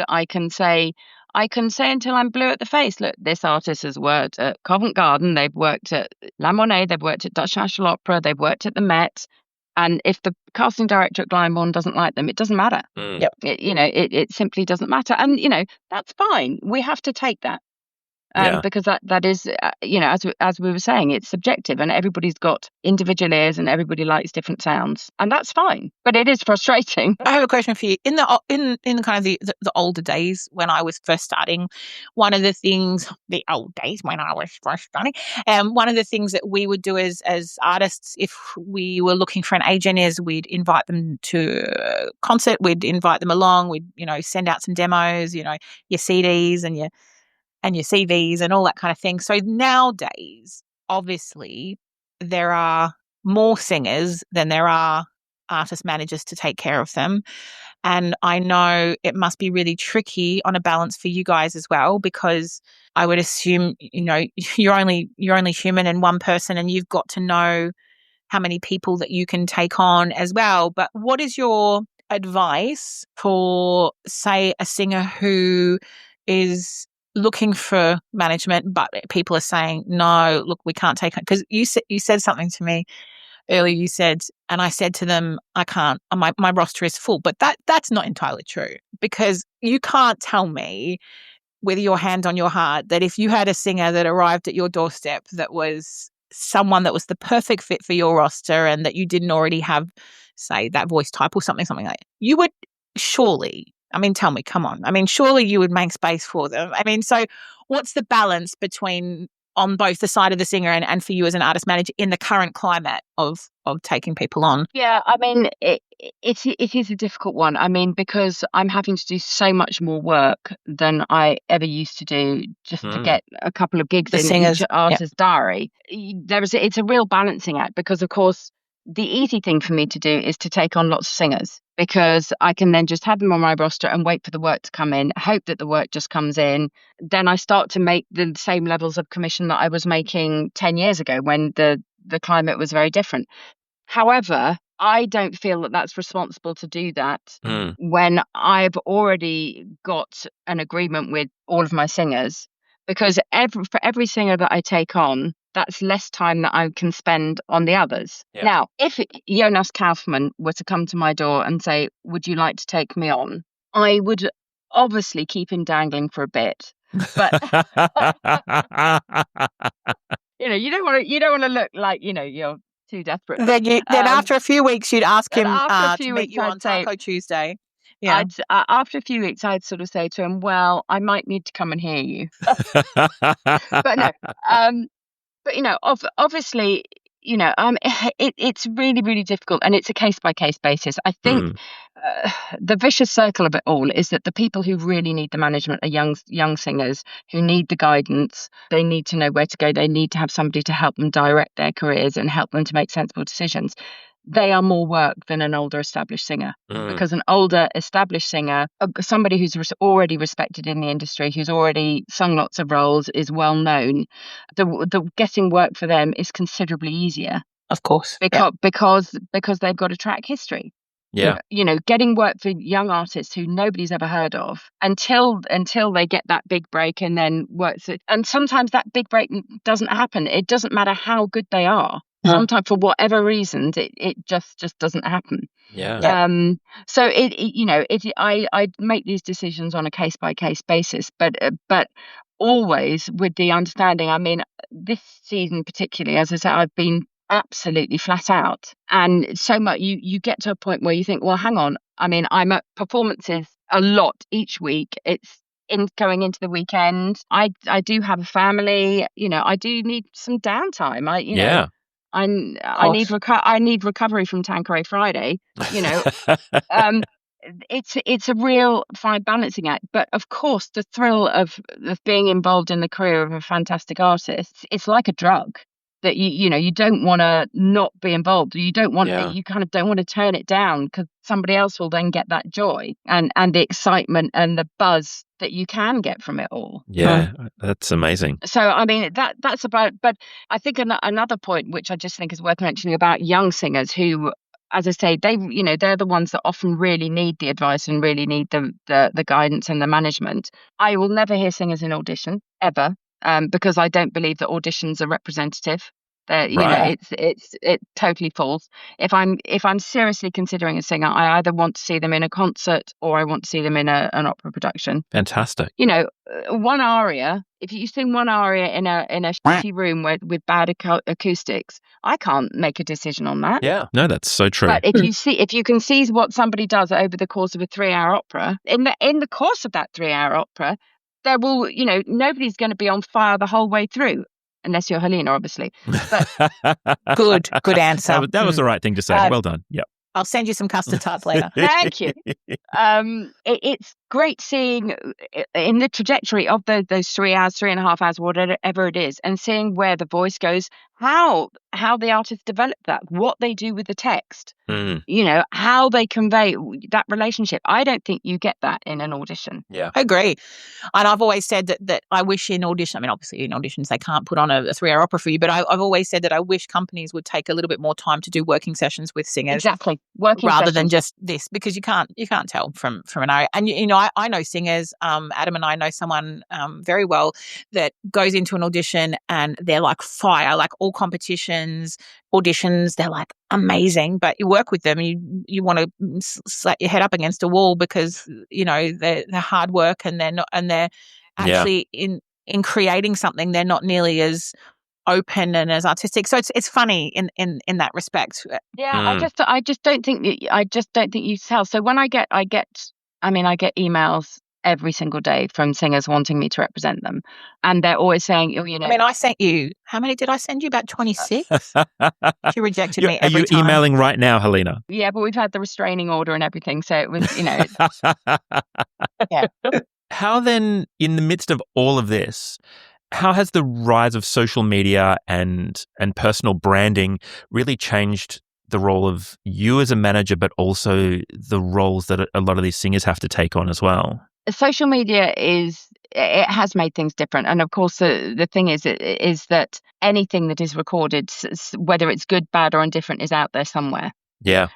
I can say until I'm blue at the face, look, this artist has worked at Covent Garden, they've worked at La Monnaie, they've worked at Dutch National Opera, they've worked at the Met. And if the casting director at Glyndebourne doesn't like them, it doesn't matter. It simply doesn't matter. And, that's fine. We have to take that. Because that is, as we were saying, it's subjective, and everybody's got individual ears and everybody likes different sounds, and that's fine. But it is frustrating. I have a question for you. In the kind of the older days when I was first starting, one of the things that we would do as artists, if we were looking for an agent, is we'd invite them to a concert, we'd invite them along, we'd send out some demos, your CDs and your CVs and all that kind of thing. So nowadays, obviously, there are more singers than there are artist managers to take care of them. And I know it must be really tricky on a balance for you guys as well, because I would assume, you're only human and one person, and you've got to know how many people that you can take on as well. But what is your advice for, say, a singer who is looking for management, but people are saying, no, look, we can't take it? Because you said something to me earlier. You said, and I said to them, I can't, my roster is full. But that's not entirely true, because you can't tell me with your hand on your heart that if you had a singer that arrived at your doorstep that was someone that was the perfect fit for your roster and that you didn't already have, say, that voice type or something like that, you would surely, I mean, tell me, come on. I mean, surely you would make space for them. I mean, so what's the balance between on both the side of the singer and for you as an artist manager in the current climate of taking people on? Yeah, I mean, it is a difficult one. I mean, because I'm having to do so much more work than I ever used to do just to get a couple of gigs in each artist's diary. It's a real balancing act, because, of course, the easy thing for me to do is to take on lots of singers, because I can then just have them on my roster and wait for the work to come in, hope that the work just comes in. Then I start to make the same levels of commission that I was making 10 years ago when the climate was very different. However, I don't feel that that's responsible to do that when I've already got an agreement with all of my singers, because for every singer that I take on, that's less time that I can spend on the others. Yeah. Now, if Jonas Kaufmann were to come to my door and say, would you like to take me on? I would obviously keep him dangling for a bit. But you don't want to look like, you're too desperate. Then after a few weeks, you'd ask him to meet you on Taco Tuesday. Yeah. After a few weeks, I'd sort of say to him, well, I might need to come and hear you. But no. But, obviously, it's really, really difficult, and it's a case-by-case basis. I think the vicious circle of it all is that the people who really need the management are young singers who need the guidance. They need to know where to go. They need to have somebody to help them direct their careers and help them to make sensible decisions. They are more work than an older established singer, because an older established singer, somebody who's already respected in the industry, who's already sung lots of roles, is well known, the getting work for them is considerably easier. Of course. Because they've got a track history. Yeah. Getting work for young artists who nobody's ever heard of until they get that big break and then work. And sometimes that big break doesn't happen. It doesn't matter how good they are. Sometimes, for whatever reasons, it just doesn't happen. Yeah. So I make these decisions on a case by case basis, but always with the understanding. I mean, this season particularly, as I said, I've been absolutely flat out, and so much you get to a point where you think, well, hang on. I mean, I'm at performances a lot each week. It's going into the weekend. I do have a family. I do need some downtime. I need recovery from Tanqueray Friday. It's a real fine balancing act. But of course, the thrill of being involved in the career of a fantastic artist, it's like a drug that you don't want to not be involved. You don't want you kind of don't want to turn it down, because somebody else will then get that joy and the excitement and the buzz that you can get from it all. Yeah, that's amazing. So, I mean, that's about, but I think another point, which I just think is worth mentioning about young singers who, as I say, they're the ones that often really need the advice and really need the guidance and the management. I will never hear singers in audition, ever. Because I don't believe that auditions are representative. It totally falls. If I'm seriously considering a singer, I either want to see them in a concert or I want to see them in an opera production. Fantastic. One aria. If you sing one aria in a shitty room with bad acoustics, I can't make a decision on that. Yeah, no, that's so true. But if you can see what somebody does over the course of a 3-hour opera, in the course of that 3-hour opera, there will, nobody's going to be on fire the whole way through, unless you're Helena, obviously. But good answer. That was the right thing to say. Well done. Yep. I'll send you some custard tarts later. Thank you. It's great seeing in the trajectory of those 3 hours, 3.5 hours, whatever it is, and seeing where the voice goes, how the artist develop that, what they do with the text, how they convey that relationship. I don't think you get that in an audition. Yeah, I agree. And I've always said that I wish in audition, I mean, obviously in auditions they can't put on a 3-hour opera for you, but I've always said that I wish companies would take a little bit more time to do working sessions with singers. Exactly. Working rather sessions. than just this, because you can't tell from an aria. And I know singers, Adam and I know someone very well that goes into an audition and they're like fire, like all competitions, auditions, they're like amazing, but you work with them and you want to slap your head up against a wall because they're hard work and they're actually in creating something, they're not nearly as open and as artistic. So it's funny in that respect. Yeah, I just don't think you tell. So when I get emails every single day from singers wanting me to represent them, and they're always saying, I mean, I sent you, how many did I send you? About 26. She rejected me every time. Are you emailing right now, Helena? Yeah, but we've had the restraining order and everything, so it was, Yeah. How then, in the midst of all of this, how has the rise of social media and personal branding really changed the role of you as a manager, but also the roles that a lot of these singers have to take on as well? Social media it has made things different. And of course, the thing is that anything that is recorded, whether it's good, bad or indifferent, is out there somewhere. Yeah.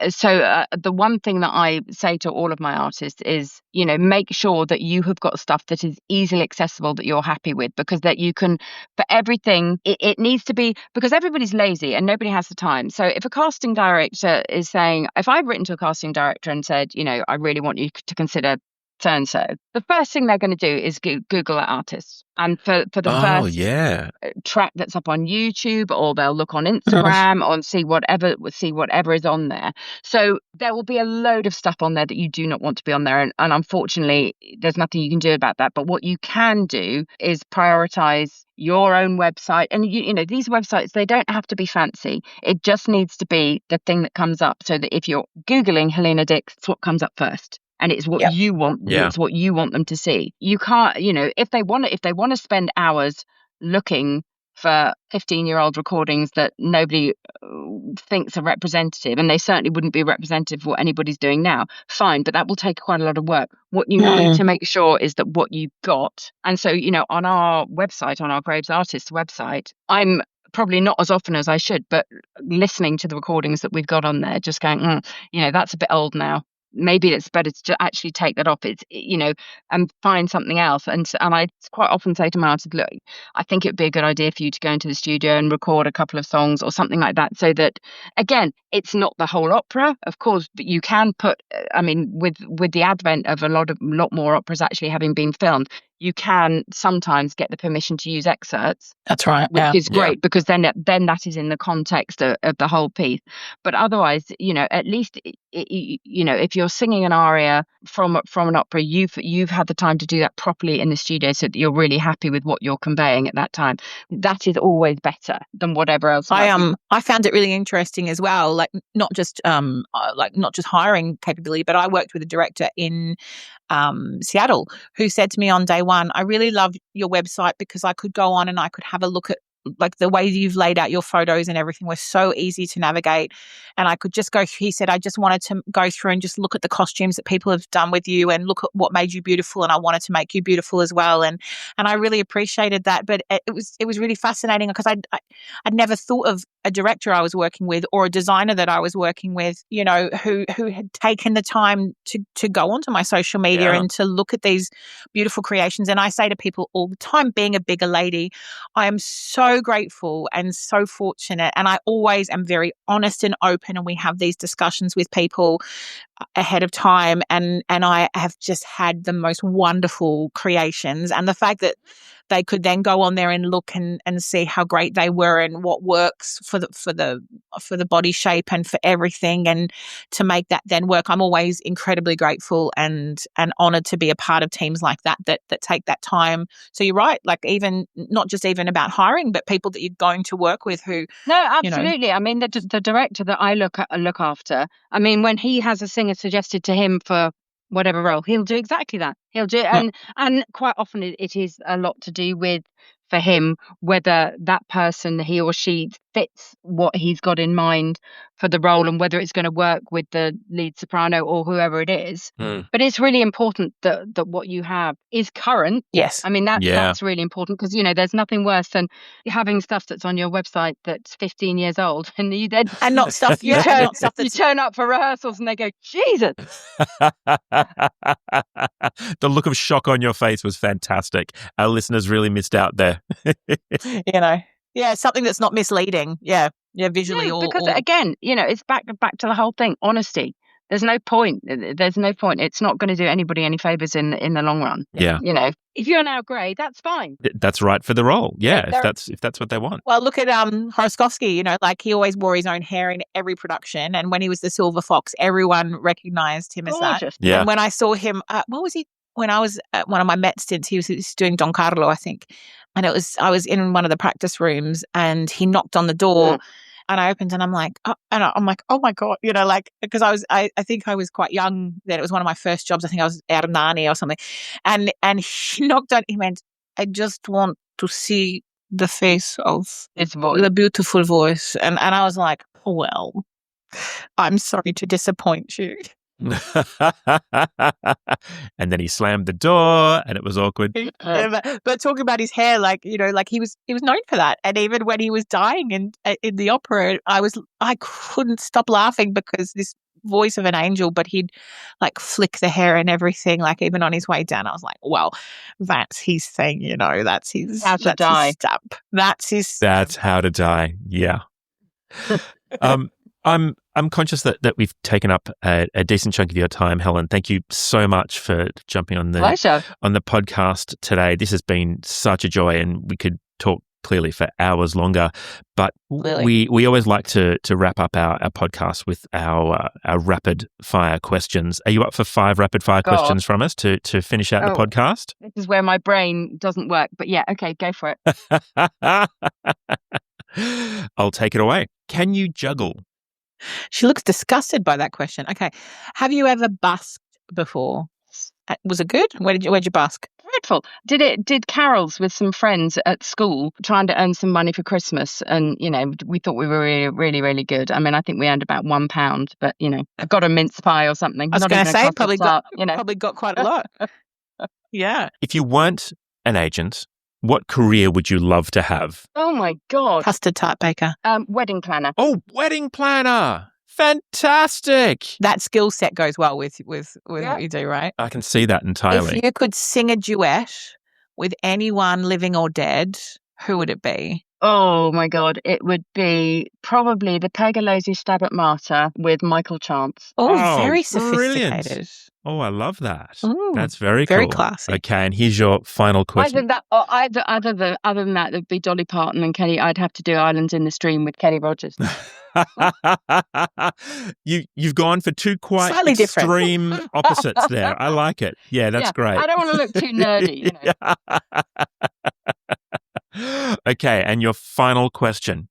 So the one thing that I say to all of my artists is, make sure that you have got stuff that is easily accessible, that you're happy with, because that you can, for everything, it needs to be, because everybody's lazy and nobody has the time. So if a casting director is saying, if I've written to a casting director and said, I really want you to consider so-and-so, the first thing they're going to do is Google that artist. And for the first track that's up on YouTube, or they'll look on Instagram or see whatever is on there. So there will be a load of stuff on there that you do not want to be on there. And unfortunately, there's nothing you can do about that. But what you can do is prioritize your own website. And, these websites, they don't have to be fancy. It just needs to be the thing that comes up, so that if you're Googling Helena Dix, it's what comes up first. And it's what you want. Yeah. It's what you want them to see. You can't, if they want to spend hours looking for 15-year-old recordings that nobody thinks are representative, and they certainly wouldn't be representative of what anybody's doing now, fine, but that will take quite a lot of work. What you need to make sure is that what you've got. And so, on our website, on our Graves Artists website, I'm probably not as often as I should, but listening to the recordings that we've got on there, just going, that's a bit old now. Maybe it's better to actually take that off. It's, and find something else. And I quite often say to my artists, look, I think it'd be a good idea for you to go into the studio and record a couple of songs or something like that, so that, again, it's not the whole opera, of course, but you can put, with the advent of a lot more operas actually having been filmed, you can sometimes get the permission to use excerpts. That's right. Which is great, because then that is in the context of the whole piece. But otherwise, at least, if you're singing an aria from an opera, you've had the time to do that properly in the studio, so that you're really happy with what you're conveying at that time. That is always better than whatever else. I found it really interesting as well, like not just hiring capability, but I worked with a director in Seattle who said to me on day one, I really love your website because I could go on and I could have a look at, like, the way you've laid out your photos and everything was so easy to navigate. And I could just go, he said, I just wanted to go through and just look at the costumes that people have done with you and look at what made you beautiful. And I wanted to make you beautiful as well. And I really appreciated that. But it was really fascinating, because I'd never thought of a director I was working with or a designer that I was working with, who had taken the time to go onto my social media and to look at these beautiful creations. And I say to people all the time, being a bigger lady, I am so grateful and so fortunate. And I always am very honest and open, and we have these discussions with people ahead of time. And I have just had the most wonderful creations. And the fact that they could then go on there and look and see how great they were and what works for the body shape and for everything, and to make that then work. I'm always incredibly grateful and honoured to be a part of teams like that take that time. So you're right, like, even not just even about hiring, but people that you're going to work with who. No, absolutely. I mean, the director that I look after, I mean, when he has a singer suggested to him for whatever role, he'll do exactly that. He'll do it. And quite often it is a lot to do with, for him, whether that person, he or she, fits what he's got in mind for the role and whether it's going to work with the lead soprano or whoever it is. But it's really important that what you have is current. Yes. I mean, that's really important, because, there's nothing worse than having stuff that's on your website that's 15 years old and you then And not stuff you turn up for rehearsals and they go, Jesus. The look of shock on your face was fantastic. Our listeners really missed out there. Something that's not misleading. Visually. Because again, it's back to the whole thing. Honesty. There's no point. It's not going to do anybody any favors in the long run. Yeah. If you're now grey, that's fine. That's right for the role. Yeah, if that's what they want. Well, look at Horoskovsky. He always wore his own hair in every production, and when he was the Silver Fox, everyone recognized him as that. Yeah. And when I saw him, what was he? When I was at one of my Met stints, he was doing Don Carlo, I think, and I was in one of the practice rooms, and he knocked on the door. And I opened and I'm like, oh my God, because I think I was quite young then. It was one of my first jobs. I think I was Ernani or something. And he knocked on, he went, I just want to see the face of the beautiful voice. And I was like, well, I'm sorry to disappoint you. And then he slammed the door and it was awkward. But talking about his hair, he was known for that. And even when he was dying in the opera, I couldn't stop laughing because this voice of an angel, but he'd flick the hair and everything, even on his way down. I was like, well, that's his thing, that's his how to die. His stamp. That's how to die. Yeah. I'm conscious that we've taken up a decent chunk of your time, Helen. Thank you so much for jumping on the podcast today. This has been such a joy, and we could talk clearly for hours longer. But we always like to wrap up our podcast with our rapid fire questions. Are you up for 5 rapid fire questions from us to finish out the podcast? This is where my brain doesn't work, but yeah, okay, go for it. I'll take it away. Can you juggle? She looks disgusted by that question. Okay. Have you ever busked before? Was it good? Where'd you busk? Dreadful. Did carols with some friends at school, trying to earn some money for Christmas. And, we thought we were really, really, really good. I mean, I think we earned about £1, but, I got a mince pie or something. I was going to say, probably got quite a lot. Yeah. If you weren't an agent, what career would you love to have? Oh, my God. Custard tart baker. Wedding planner. Oh, wedding planner. Fantastic. That skill set goes well with what you do, right? I can see that entirely. If you could sing a duet with anyone living or dead, who would it be? Oh, my God. It would be probably the Pergolesi Stabat Mater with Michael Chance. Oh, very sophisticated. Brilliant. Oh, I love that. Ooh, that's very cool. Very classy. Okay, and here's your final question. Other than that, it'd be Dolly Parton and Kenny. I'd have to do Islands in the Stream with Kenny Rogers. You've gone for 2 quite slightly extreme opposites there. I like it. Yeah, that's great. I don't want to look too nerdy. Okay, and your final question.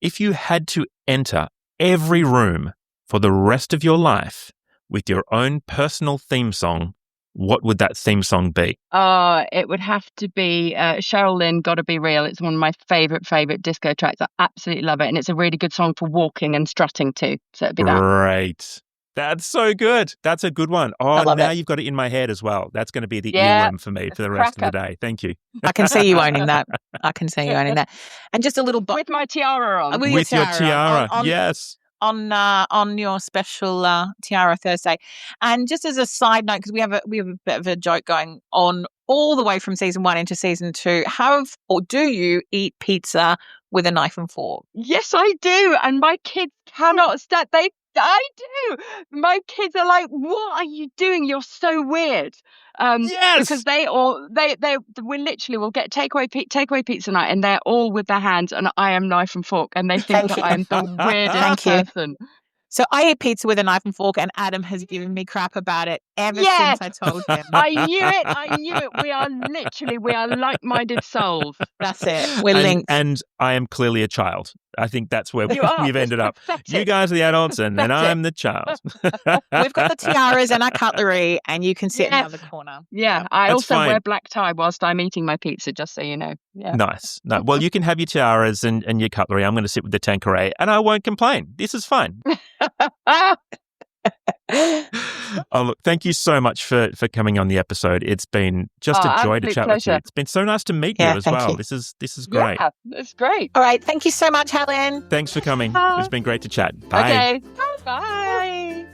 If you had to enter every room for the rest of your life with your own personal theme song, what would that theme song be? It would have to be Cheryl Lynn, Gotta Be Real. It's one of my favourite disco tracks. I absolutely love it. And it's a really good song for walking and strutting too. So it'd be that. Great. That's so good. That's a good one. Oh, now you've got it in my head as well. That's going to be the earworm for me for the rest of the day. Thank you. I can see you owning that. And just a little... with my tiara on. With your tiara, yes. On your special Tiara Thursday. And just as a side note, because we have a bit of a joke going on all the way from season 1 into season 2, do you eat pizza with a knife and fork? Yes, I do. And my kids cannot stand. I do. My kids are like, "What are you doing? You're so weird." Yes, because we literally will get takeaway pizza night, and they're all with their hands, and I am knife and fork, and they think that I am the weirdest person. So I eat pizza with a knife and fork, and Adam has given me crap about it ever since I told him. I knew it. We are like-minded souls. That's it. We're linked. And I am clearly a child. I think that's where You are. we've ended up. Pathetic. You guys are the adults and That's I'm the child. We've got the tiaras and our cutlery, and you can sit in the other corner. Yeah, I That's also fine. wear black tie whilst I'm eating my pizza, just so you know. Yeah. Nice. No, well, you can have your tiaras and your cutlery. I'm going to sit with the Tanqueray and I won't complain. This is fine. Oh, look, thank you so much for coming on the episode. It's been just a joy to absolute chat pleasure. with you. It's been so nice to meet you as thank well. you. This is great. Yeah, that's great. All right. Thank you so much, Helen. Thanks for coming. It's been great to chat. Bye. Okay. Bye.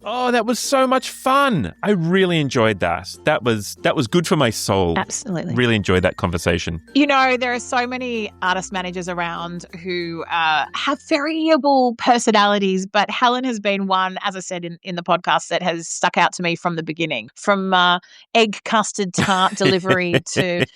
Oh, that was so much fun. I really enjoyed that. That was good for my soul. Absolutely. Really enjoyed that conversation. You know, there are so many artist managers around who have variable personalities, but Helen has been one, as I said in the podcast, that has stuck out to me from the beginning. From egg custard tart delivery to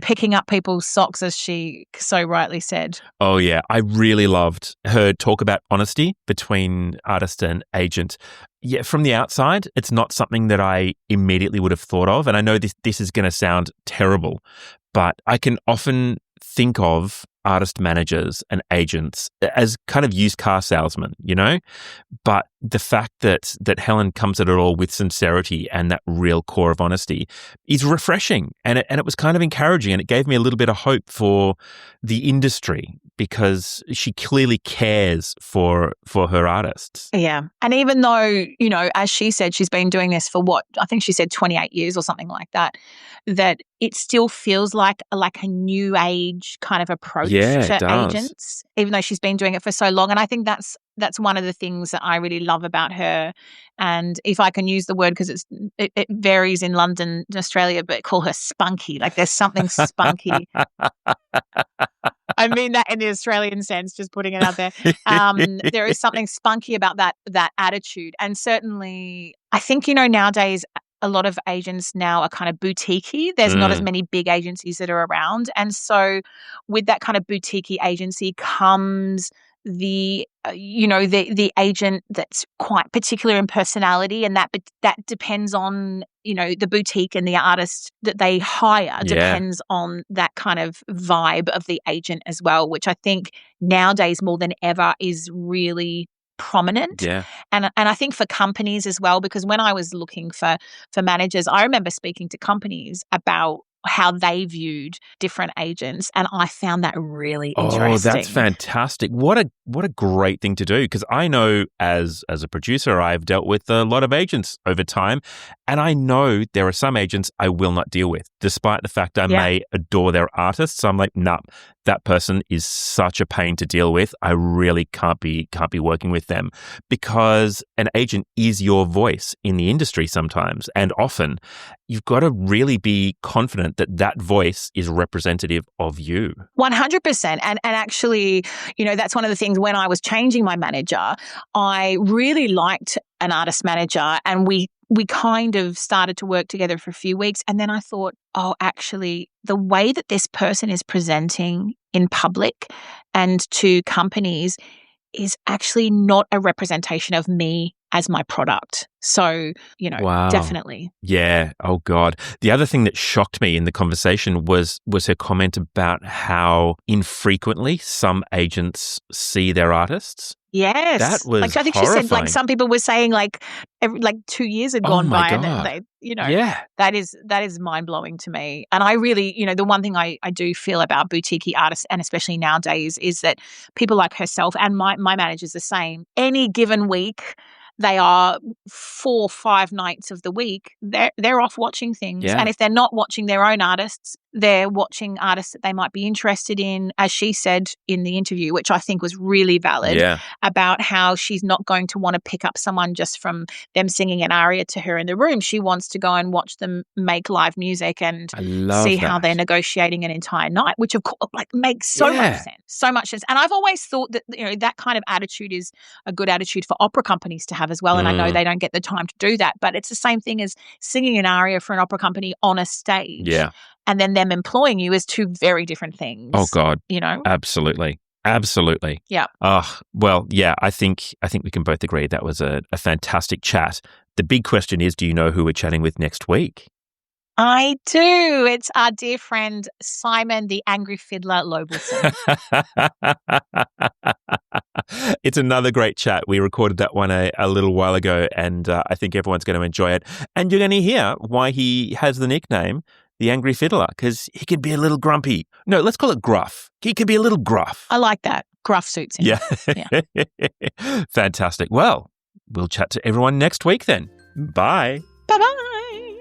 picking up people's socks, as she so rightly said. Oh, yeah. I really loved her talk about honesty between artist and agent. Yeah, from the outside, it's not something that I immediately would have thought of. And I know this is going to sound terrible, but I can often think of artist managers and agents as kind of used car salesmen, you know? But the fact that Helen comes at it all with sincerity and that real core of honesty is refreshing. And it was kind of encouraging, and it gave me a little bit of hope for the industry because she clearly cares for her artists. Yeah. And even though, you know, as she said, she's been doing this for what, I think she said 28 years or something like that, that it still feels like a new age kind of approach to agents, even though she's been doing it for so long. And I think that's one of the things that I really love about her. And if I can use the word, because it varies in London and Australia, but call her spunky. Like there's something spunky. I mean that in the Australian sense, just putting it out there. There is something spunky about that attitude. And certainly, I think, you know, nowadays, a lot of agents now are kind of boutiquey. There's not as many big agencies that are around. And so with that kind of boutiquey agency comes the agent that's quite particular in personality, and that depends on, you know, the boutique and the artist that they hire depends on that kind of vibe of the agent as well, which I think nowadays more than ever is really prominent. Yeah. And I think for companies as well, because when I was looking for managers, I remember speaking to companies about how they viewed different agents, and I found that really interesting. Oh, that's fantastic. What a great thing to do, because I know as a producer, I've dealt with a lot of agents over time, and I know there are some agents I will not deal with, despite the fact I may adore their artists. So I'm like, nah, that person is such a pain to deal with. I really can't be working with them, because an agent is your voice in the industry sometimes, and often you've got to really be confident that voice is representative of you. 100%. And actually, you know, that's one of the things when I was changing my manager, I really liked an artist manager, and we kind of started to work together for a few weeks. And then I thought, oh, actually, the way that this person is presenting in public and to companies is actually not a representation of me as my product. So, you know, definitely. Yeah. Oh, God. The other thing that shocked me in the conversation was her comment about how infrequently some agents see their artists. Yes. That was like, I think horrifying. she said, like, some people were saying like 2 years had gone by, God. and they, you know, that is mind blowing to me. And I really, you know, the one thing I do feel about boutique artists, and especially nowadays, is that people like herself and my manager's the same. Any given week, they are 4 or 5 nights of the week, they're off watching things. Yeah. And if they're not watching their own artists, they're watching artists that they might be interested in, as she said in the interview, which I think was really valid, about how she's not going to want to pick up someone just from them singing an aria to her in the room. She wants to go and watch them make live music and see how they're negotiating an entire night, which of course makes so much sense. And I've always thought that, you know, that kind of attitude is a good attitude for opera companies to have as well. And I know they don't get the time to do that, but it's the same thing as singing an aria for an opera company on a stage. Yeah. And then them employing you is 2 very different things. Oh, God. You know? Absolutely. Yeah. Well, yeah, I think we can both agree that was a fantastic chat. The big question is, do you know who we're chatting with next week? I do. It's our dear friend Simon, the angry fiddler Lobelson. It's another great chat. We recorded that one a little while ago, and I think everyone's going to enjoy it. And you're going to hear why he has the nickname the angry fiddler, because he can be a little grumpy. No, let's call it gruff. He can be a little gruff. I like that. Gruff suits him. Yeah. Fantastic. Well, we'll chat to everyone next week then. Bye. Bye-bye.